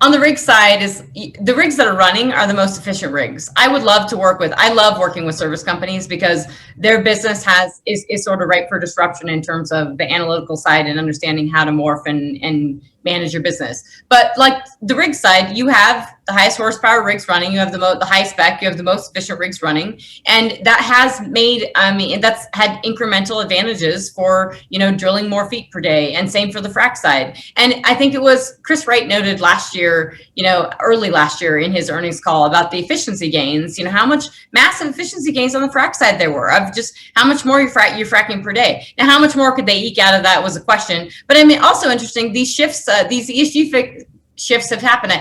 on the rig side is the rigs that are running are the most efficient rigs. I love working with service companies because their business is sort of ripe for disruption in terms of the analytical side and understanding how to morph and manage your business. But like the rig side, you have the highest horsepower rigs running, you have the high spec, you have the most efficient rigs running, and that has made, that's had incremental advantages for, drilling more feet per day, and same for the frac side. And I think it was Chris Wright noted last year, early last year in his earnings call about the efficiency gains, how much massive efficiency gains on the frac side there were, of just how much more you're fracking per day. Now, how much more could they eke out of that was a question. But also interesting, these shifts, these ESG shifts have happened.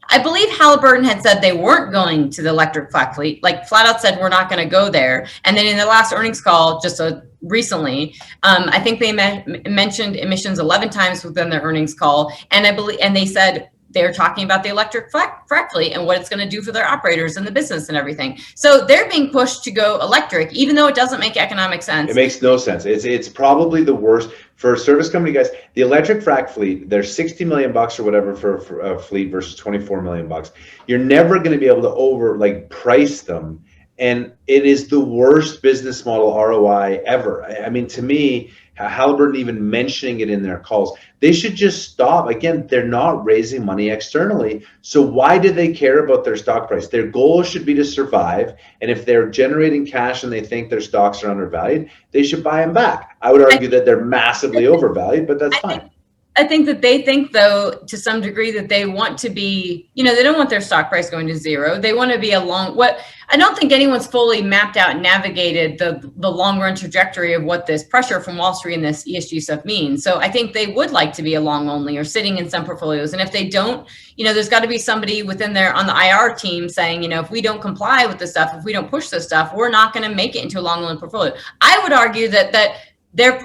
I believe Halliburton had said they weren't going to the electric frac fleet, like flat out said, we're not going to go there. And then in the last earnings call, just recently, I think they mentioned emissions 11 times within their earnings call. And they said they're talking about the electric frac fleet and what it's going to do for their operators and the business and everything. So they're being pushed to go electric, even though it doesn't make economic sense. It makes no sense. It's probably the worst for a service company, guys. The electric frac fleet, they're $60 million or whatever for a fleet versus $24 million. You're never going to be able to price them. And it is the worst business model ROI ever. To me, Halliburton even mentioning it in their calls, they should just stop. Again, they're not raising money externally. So why do they care about their stock price? Their goal should be to survive. And if they're generating cash and they think their stocks are undervalued, they should buy them back. I would argue that they're massively overvalued, but that's fine. I think that they think, though, to some degree, that they want to be, they don't want their stock price going to zero. They want to be I don't think anyone's fully mapped out and navigated the long run trajectory of what this pressure from Wall Street and this ESG stuff means. So I think they would like to be a long only or sitting in some portfolios. And if they don't, there's got to be somebody within there on the IR team saying, if we don't comply with this stuff, if we don't push this stuff, we're not going to make it into a long only portfolio. I would argue that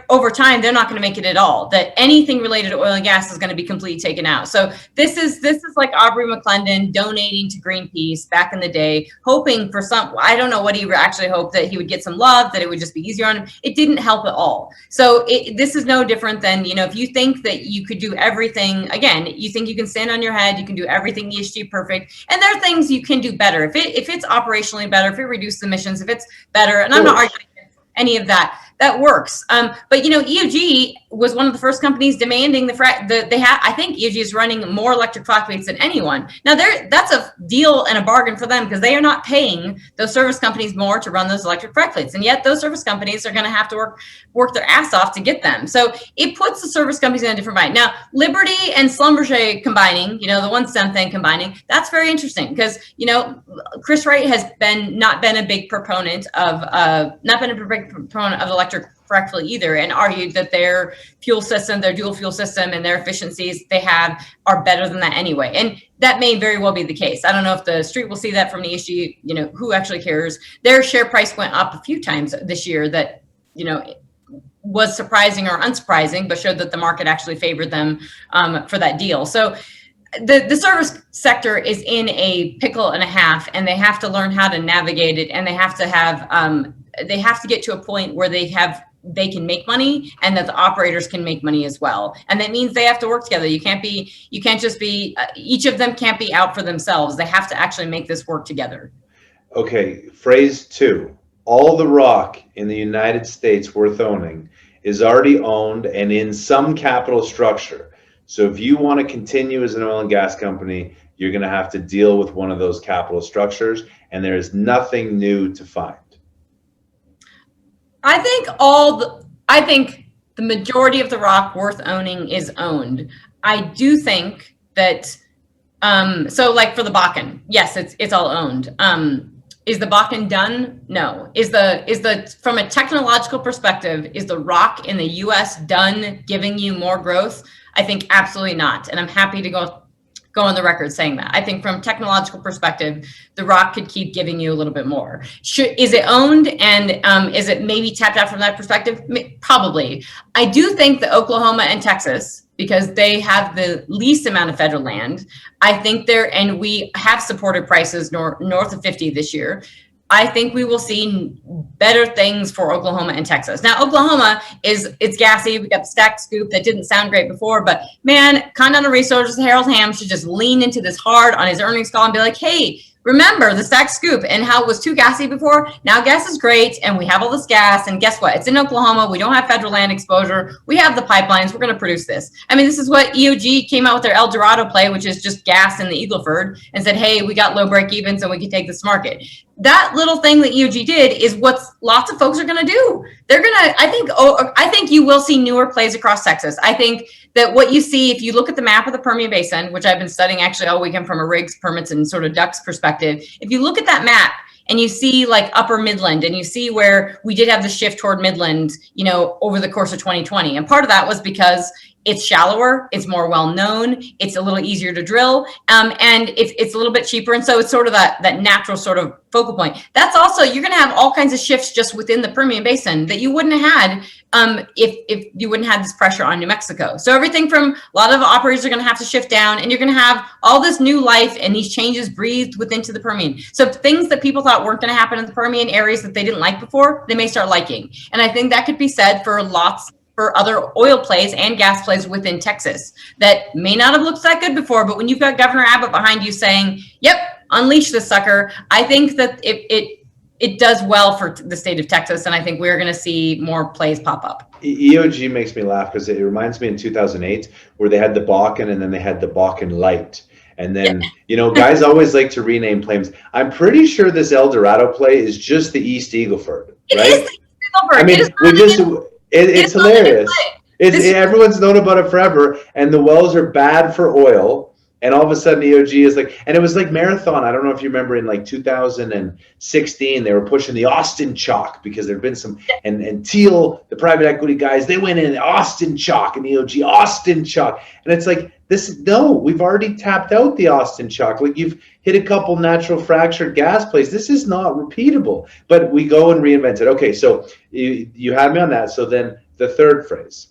over time, they're not going to make it at all, that anything related to oil and gas is going to be completely taken out. So this is like Aubrey McClendon donating to Greenpeace back in the day, hoping for I don't know what he actually hoped, that he would get some love, that it would just be easier on him. It didn't help at all. So this is no different than, if you think that you could do everything, again, you think you can stand on your head, you can do everything ESG perfect, and there are things you can do better. If it's operationally better, if it reduces emissions, if it's better, and I'm not arguing any of that works. But EOG was one of the first companies demanding I think EOG is running more electric frac fleets than anyone. Now that's a deal and a bargain for them, because they are not paying those service companies more to run those electric frac fleets. And yet those service companies are going to have to work their ass off to get them. So it puts the service companies in a different light. Now, Liberty and Schlumberger combining, the OneStem thing combining, that's very interesting, because, Chris Wright has not been a big proponent of electric frac fleet either, and argued that their fuel system, their dual fuel system, and their efficiencies they have are better than that anyway. And that may very well be the case. I don't know if the street will see that from the issue, who actually cares. Their share price went up a few times this year that, was surprising or unsurprising, but showed that the market actually favored them for that deal. So the service sector is in a pickle and a half, and they have to learn how to navigate it, and they have to get to a point where they can make money, and that the operators can make money as well. And that means they have to work together. You can't just be, each of them can't be out for themselves. They have to actually make this work together. Okay, phrase 2. all the rock in the United States worth owning is already owned and in some capital structure. So if you want to continue as an oil and gas company, you're going to have to deal with one of those capital structures, and there is nothing new to find. I think the majority of the rock worth owning is owned. I do think that, so like for the Bakken, yes, it's all owned. Is the Bakken done? No. Is the from a technological perspective, is the rock in the US done giving you more growth? I think absolutely not. And I'm happy to go on the record saying that. I think from a technological perspective, the rock could keep giving you a little bit more. Is it owned, and is it maybe tapped out from that perspective? Probably. I do think that Oklahoma and Texas, because they have the least amount of federal land, I think and we have supported prices north of 50 this year. I think we will see better things for Oklahoma and Texas. Now, Oklahoma it's gassy. We got the stacked scoop that didn't sound great before, but man, Continental Resources, Harold Hamm should just lean into this hard on his earnings call and be like, hey, remember the stacked scoop and how it was too gassy before? Now gas is great, and we have all this gas, and guess what? It's in Oklahoma. We don't have federal land exposure. We have the pipelines. We're going to produce this. I mean, this is what EOG came out with their El Dorado play, which is just gas in the Eagle Ford, and said, hey, we got low break evens and we can take this market. That little thing that EOG did is what lots of folks are going to do. They're going to, I think you will see newer plays across Texas. I think that what you see, if you look at the map of the Permian Basin, which I've been studying actually all weekend from a rigs, permits, and sort of ducks perspective, if you look at that map and you see like upper Midland, and you see where we did have the shift toward Midland, over the course of 2020. And part of that was because it's shallower, it's more well-known, it's a little easier to drill, and it's a little bit cheaper. And so it's sort of that natural sort of focal point. That's also, you're going to have all kinds of shifts just within the Permian Basin that you wouldn't have had if you wouldn't have this pressure on New Mexico. So everything from a lot of operators are going to have to shift down, and you're going to have all this new life and these changes breathed within to the Permian. So things that people thought weren't going to happen in the Permian, areas that they didn't like before, they may start liking. And I think that could be said for other oil plays and gas plays within Texas that may not have looked that good before, but when you've got Governor Abbott behind you saying, yep, unleash this sucker, I think that it does well for the state of Texas, and I think we're going to see more plays pop up. EOG makes me laugh because it reminds me in 2008 where they had the Bakken and then they had the Bakken Light. And then, guys always like to rename claims. I'm pretty sure this El Dorado play is just the East Eagle Ford, right? It is the East Eagle Ford. I mean, it's hilarious. Everyone's known about it forever, and the wells are bad for oil. And all of a sudden, EOG is like, and it was like Marathon. I don't know if you remember in like 2016, they were pushing the Austin Chalk because there'd been some, and Teal, the private equity guys, they went in Austin Chalk and EOG Austin Chalk. And it's like, we've already tapped out the Austin Chalk. Like you've hit a couple natural fractured gas plays. This is not repeatable, but we go and reinvent it. Okay, so you had me on that. So then the third phrase,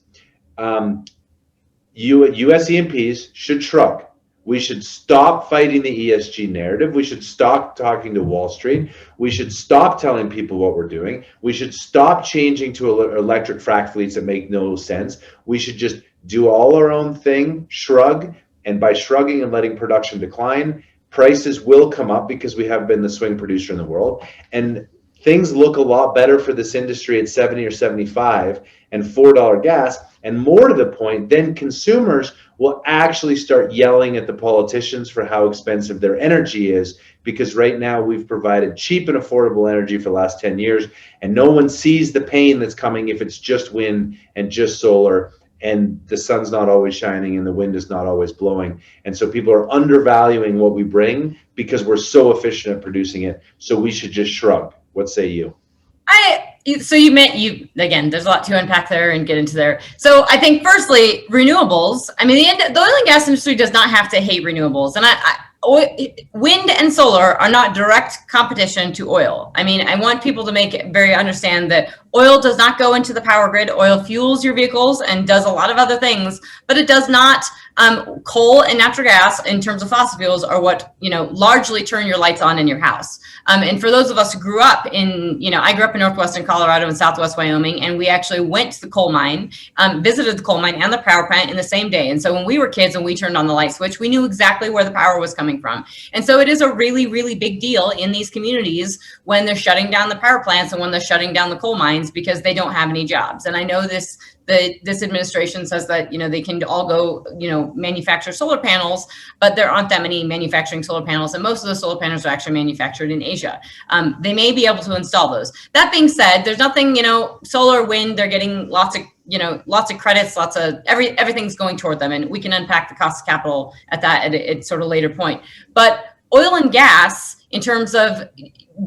US E&Ps should shrug. We should stop fighting the ESG narrative. We should stop talking to Wall Street. We should stop telling people what we're doing. We should stop changing to electric frac fleets that make no sense. We should just do all our own thing, shrug, and by shrugging and letting production decline, prices will come up because we have been the swing producer in the world. And things look a lot better for this industry at 70 or 75 and $4 gas. And more to the point, then consumers will actually start yelling at the politicians for how expensive their energy is, because right now we've provided cheap and affordable energy for the last 10 years, and no one sees the pain that's coming if it's just wind and just solar, and the sun's not always shining and the wind is not always blowing. And so people are undervaluing what we bring because we're so efficient at producing it. So we should just shrug. What say you? So again, there's a lot to unpack there and get into there. So I think firstly, renewables, I mean, the oil and gas industry does not have to hate renewables. And wind and solar are not direct competition to oil. I mean, I want people to understand that Oil does not go into the power grid. Oil fuels your vehicles and does a lot of other things, but it does not. Coal and natural gas, in terms of fossil fuels, are what, largely turn your lights on in your house. And for those of us who grew up I grew up in northwestern Colorado and southwest Wyoming, and we actually went to the coal mine, visited the coal mine and the power plant in the same day. And so when we were kids and we turned on the light switch, we knew exactly where the power was coming from. And so it is a really, really big deal in these communities when they're shutting down the power plants and when they're shutting down the coal mines because they don't have any jobs. And I know this administration says that, they can all go, manufacture solar panels, but there aren't that many manufacturing solar panels. And most of the solar panels are actually manufactured in Asia. They may be able to install those. That being said, there's nothing, solar, wind, they're getting lots of credits, everything's going toward them. And we can unpack the cost of capital at a sort of later point. But oil and gas, in terms of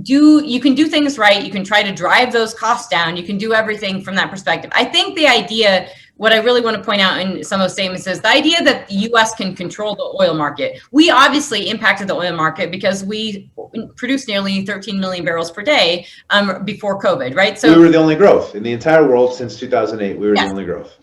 you can do things right, you can try to drive those costs down, you can do everything from that perspective. I think the idea, what I really want to point out in some of those statements is the idea that the U.S. can control the oil market. We obviously impacted the oil market because we produced nearly 13 million barrels per day before COVID, right? So we were the only growth in the entire world since 2008. We were the only growth.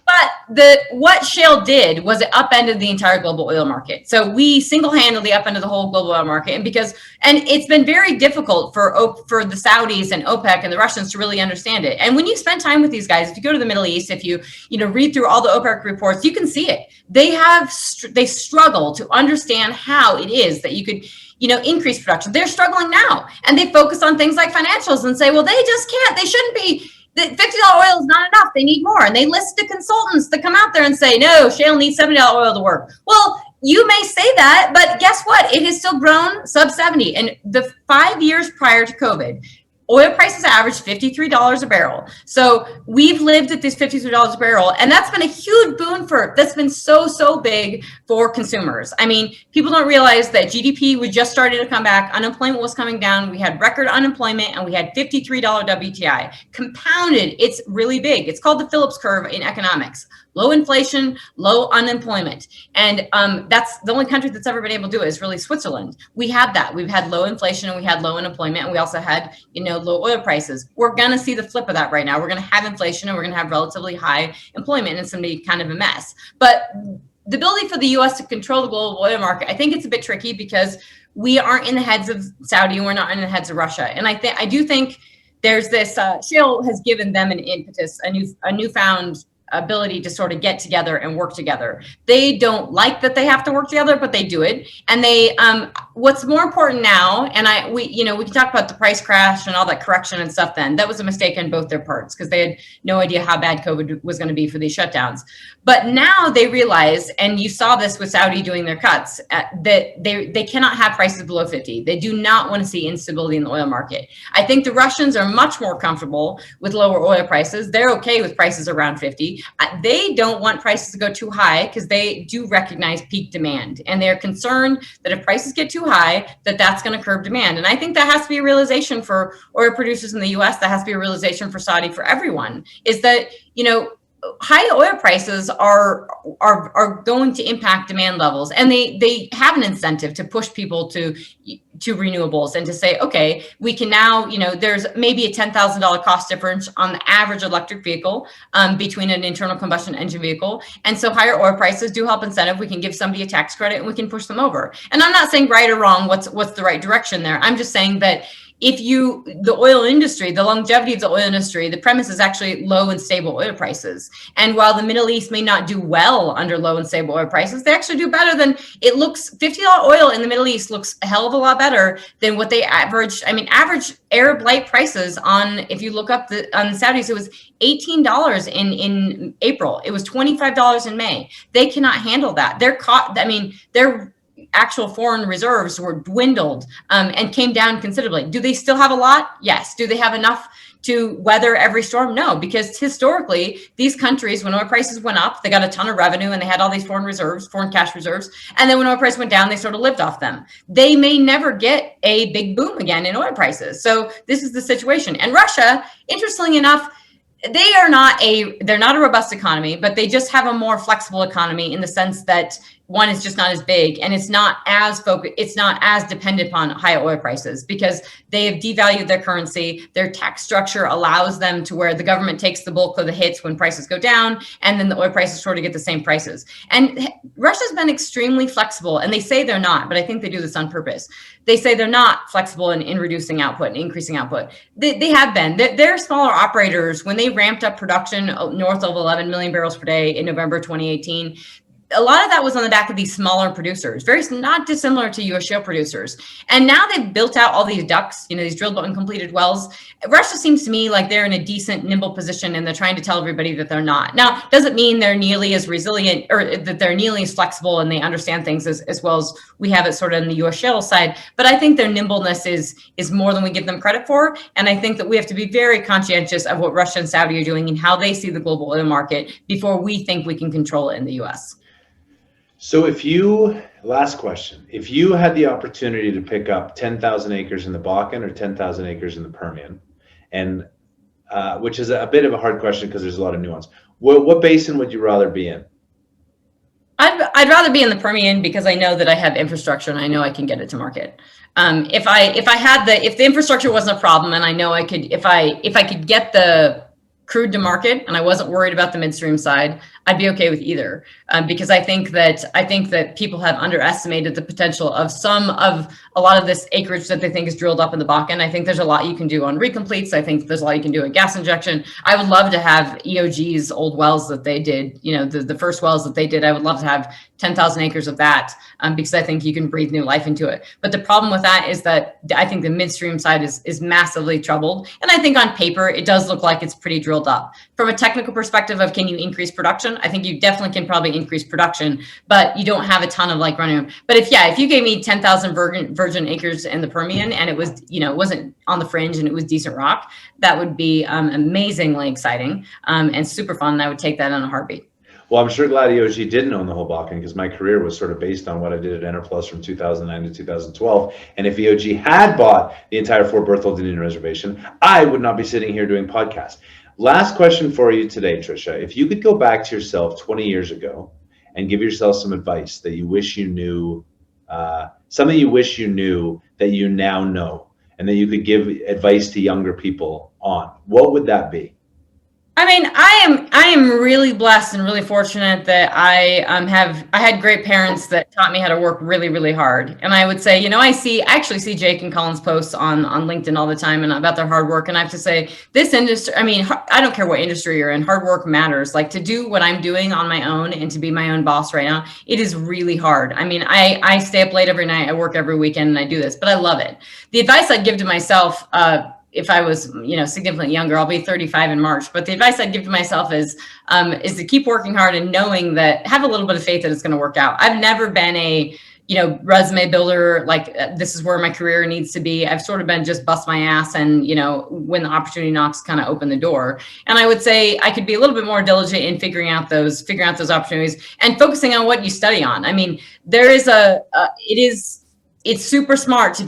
But what shale did was it upended the entire global oil market. So we single-handedly upended the whole global oil market, and it's been very difficult for the Saudis and OPEC and the Russians to really understand it. And when you spend time with these guys, if you go to the Middle East, if you read through all the OPEC reports, you can see it. They struggle to understand how it is that you could increase production. They're struggling now, and they focus on things like financials and say, well, they just can't. They shouldn't be. The $50 oil is not enough. They need more. And they list the consultants that come out there and say, no, shale needs $70 oil to work. Well, you may say that, but guess what? It has still grown sub 70. And the 5 years prior to COVID, oil prices averaged $53 a barrel. So we've lived at this $53 a barrel, and that's been a huge boon that's been so big for consumers. I mean, people don't realize that GDP was just starting to come back. Unemployment was coming down. We had record unemployment, and we had $53 WTI. Compounded, it's really big. It's called the Phillips curve in economics. Low inflation, low unemployment. And that's the only country that's ever been able to do it is really Switzerland. We have that. We've had low inflation and we had low unemployment, and we also had, low oil prices. We're going to see the flip of that right now. We're going to have inflation and we're going to have relatively high employment, and it's going to be kind of a mess. But the ability for the U.S. to control the global oil market, I think it's a bit tricky because we aren't in the heads of Saudi and we're not in the heads of Russia. And I do think there's this, shale has given them an impetus, a newfound ability to sort of get together and work together. They don't like that they have to work together, but they do it. And they, what's more important now, and we can talk about the price crash and all that correction and stuff then. That was a mistake on both their parts because they had no idea how bad COVID was going to be for these shutdowns. But now they realize, and you saw this with Saudi doing their cuts, that they cannot have prices below 50. They do not want to see instability in the oil market. I think the Russians are much more comfortable with lower oil prices. They're okay with prices around 50. They don't want prices to go too high because they do recognize peak demand, and they're concerned that if prices get too high, that's going to curb demand. And I think that has to be a realization for oil producers in the U.S. That has to be a realization for Saudi, for everyone, is that, high oil prices are going to impact demand levels, and they have an incentive to push people to renewables and to say, okay, we can now, there's maybe a $10,000 cost difference on the average electric vehicle between an internal combustion engine vehicle. And so higher oil prices do help incentive. We can give somebody a tax credit and we can push them over. And I'm not saying right or wrong, what's the right direction there. I'm just saying that the oil industry, the longevity of the oil industry, the premise is actually low and stable oil prices. And while the Middle East may not do well under low and stable oil prices, they actually do better than it looks. $50 oil in the Middle East looks a hell of a lot better than what they average. I mean, average Arab light prices if you look up on the Saudis, it was $18 in April. It was $25 in May. They cannot handle that. Their actual foreign reserves were dwindled and came down considerably. Do they still have a lot? Yes. Do they have enough to weather every storm? No, because historically, these countries, when oil prices went up, they got a ton of revenue and they had all these foreign cash reserves. And then when oil price went down, they sort of lived off them. They may never get a big boom again in oil prices. So this is the situation. And Russia, interestingly enough, they're not a robust economy, but they just have a more flexible economy in the sense that one is just not as big, and it's not as focused, it's not as dependent upon high oil prices because they have devalued their currency. Their tax structure allows them to where the government takes the bulk of the hits when prices go down, and then the oil prices sort of get the same prices. And Russia's been extremely flexible, and they say they're not, but I think they do this on purpose. They say they're not flexible in reducing output and increasing output. They have been. They're smaller operators. When they ramped up production north of 11 million barrels per day in November 2018, a lot of that was on the back of these smaller producers, very not dissimilar to U.S. shale producers. And now they've built out all these ducts, these drilled but uncompleted wells. Russia seems to me like they're in a decent, nimble position, and they're trying to tell everybody that they're not. Now, doesn't mean they're nearly as resilient or that they're nearly as flexible and they understand things as well as we have it sort of in the U.S. shale side. But I think their nimbleness is more than we give them credit for. And I think that we have to be very conscientious of what Russia and Saudi are doing and how they see the global oil market before we think we can control it in the U.S. So last question, if you had the opportunity to pick up 10,000 acres in the Bakken or 10,000 acres in the Permian, and which is a bit of a hard question because there's a lot of nuance, what basin would you rather be in? I'd rather be in the Permian because I know that I have infrastructure and I know I can get it to market. If the infrastructure wasn't a problem, and I know I could, if I could get the crude to market and I wasn't worried about the midstream side, I'd be okay with either, because I think that people have underestimated the potential of a lot of this acreage that they think is drilled up in the Bakken. I think there's a lot you can do on recompletes. I think there's a lot you can do at gas injection. I would love to have EOG's old wells that they did, the first wells that they did. I would love to have 10,000 acres of that, because I think you can breathe new life into it. But the problem with that is that I think the midstream side is massively troubled. And I think on paper, it does look like it's pretty drilled up. From a technical perspective of can you increase production, I think you definitely can probably increase production, but you don't have a ton of running. But if you gave me 10,000 virgin acres in the Permian and it was, it wasn't on the fringe and it was decent rock, that would be amazingly exciting and super fun. And I would take that in a heartbeat. Well, I'm sure glad EOG didn't own the whole Bakken because my career was sort of based on what I did at Enerplus from 2009 to 2012. And if EOG had bought the entire Fort Berthold Indian Reservation, I would not be sitting here doing podcasts. Last question for you today, Trisha. If you could go back to yourself 20 years ago and give yourself some advice that you wish you knew, something you wish you knew that you now know, and that you could give advice to younger people on, what would that be? I mean, I am really blessed and really fortunate that I had great parents that taught me how to work really, really hard. And I would say, I actually see Jake and Colin's posts on LinkedIn all the time and about their hard work. And I have to say, this industry, I mean, I don't care what industry you're in, hard work matters. Like to do what I'm doing on my own and to be my own boss right now, it is really hard. I mean, I stay up late every night, I work every weekend and I do this, but I love it. The advice I'd give to myself, if I was, significantly younger, I'll be 35 in March. But the advice I'd give to myself is to keep working hard and knowing that, have a little bit of faith that it's going to work out. I've never been a, resume builder, like this is where my career needs to be. I've sort of been just bust my ass and, when the opportunity knocks, kind of open the door. And I would say I could be a little bit more diligent in figuring out those opportunities and focusing on what you study on. I mean, there is it's super smart to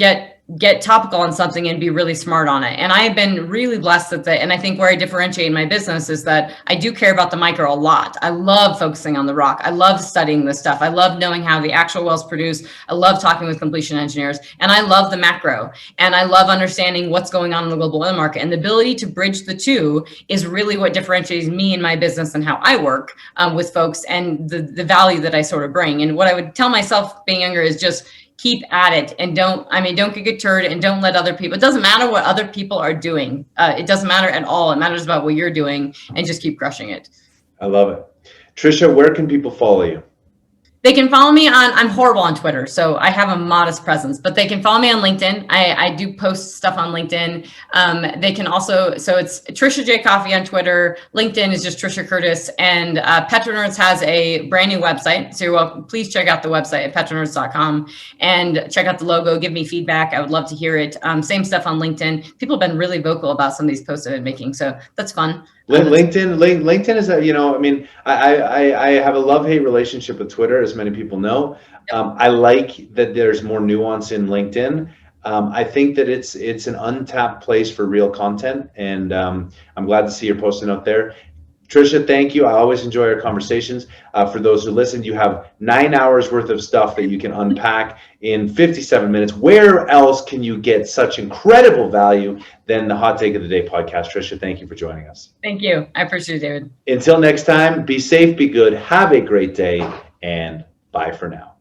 get topical on something and be really smart on it. And I have been really blessed and I think where I differentiate in my business is that I do care about the micro a lot. I love focusing on the rock. I love studying this stuff. I love knowing how the actual wells produce. I love talking with completion engineers, and I love the macro, and I love understanding what's going on in the global oil market. And the ability to bridge the two is really what differentiates me in my business and how I work with folks and the value that I sort of bring. And what I would tell myself being younger is just keep at it and don't get deterred and don't let other people, it doesn't matter what other people are doing. It doesn't matter at all. It matters about what you're doing, and just keep crushing it. I love it. Trisha, where can people follow you? They can follow me I'm horrible on Twitter, so I have a modest presence, but they can follow me on LinkedIn. I do post stuff on LinkedIn. They can also, so it's Trisha J Coffee on Twitter. LinkedIn is just Trisha Curtis, and PetroNerds has a brand new website. So you're welcome. Please check out the website at petronerds.com and check out the logo. Give me feedback. I would love to hear it. Same stuff on LinkedIn. People have been really vocal about some of these posts I've been making, so that's fun. LinkedIn is I have a love-hate relationship with Twitter, as many people know. I like that there's more nuance in LinkedIn. I think that it's an untapped place for real content, and I'm glad to see you're posting out there. Trisha, thank you. I always enjoy our conversations. For those who listened, you have 9 hours worth of stuff that you can unpack in 57 minutes. Where else can you get such incredible value than the Hot Take of the Day podcast? Trisha, thank you for joining us. Thank you. I appreciate it, David. Until next time, be safe, be good, have a great day, and bye for now.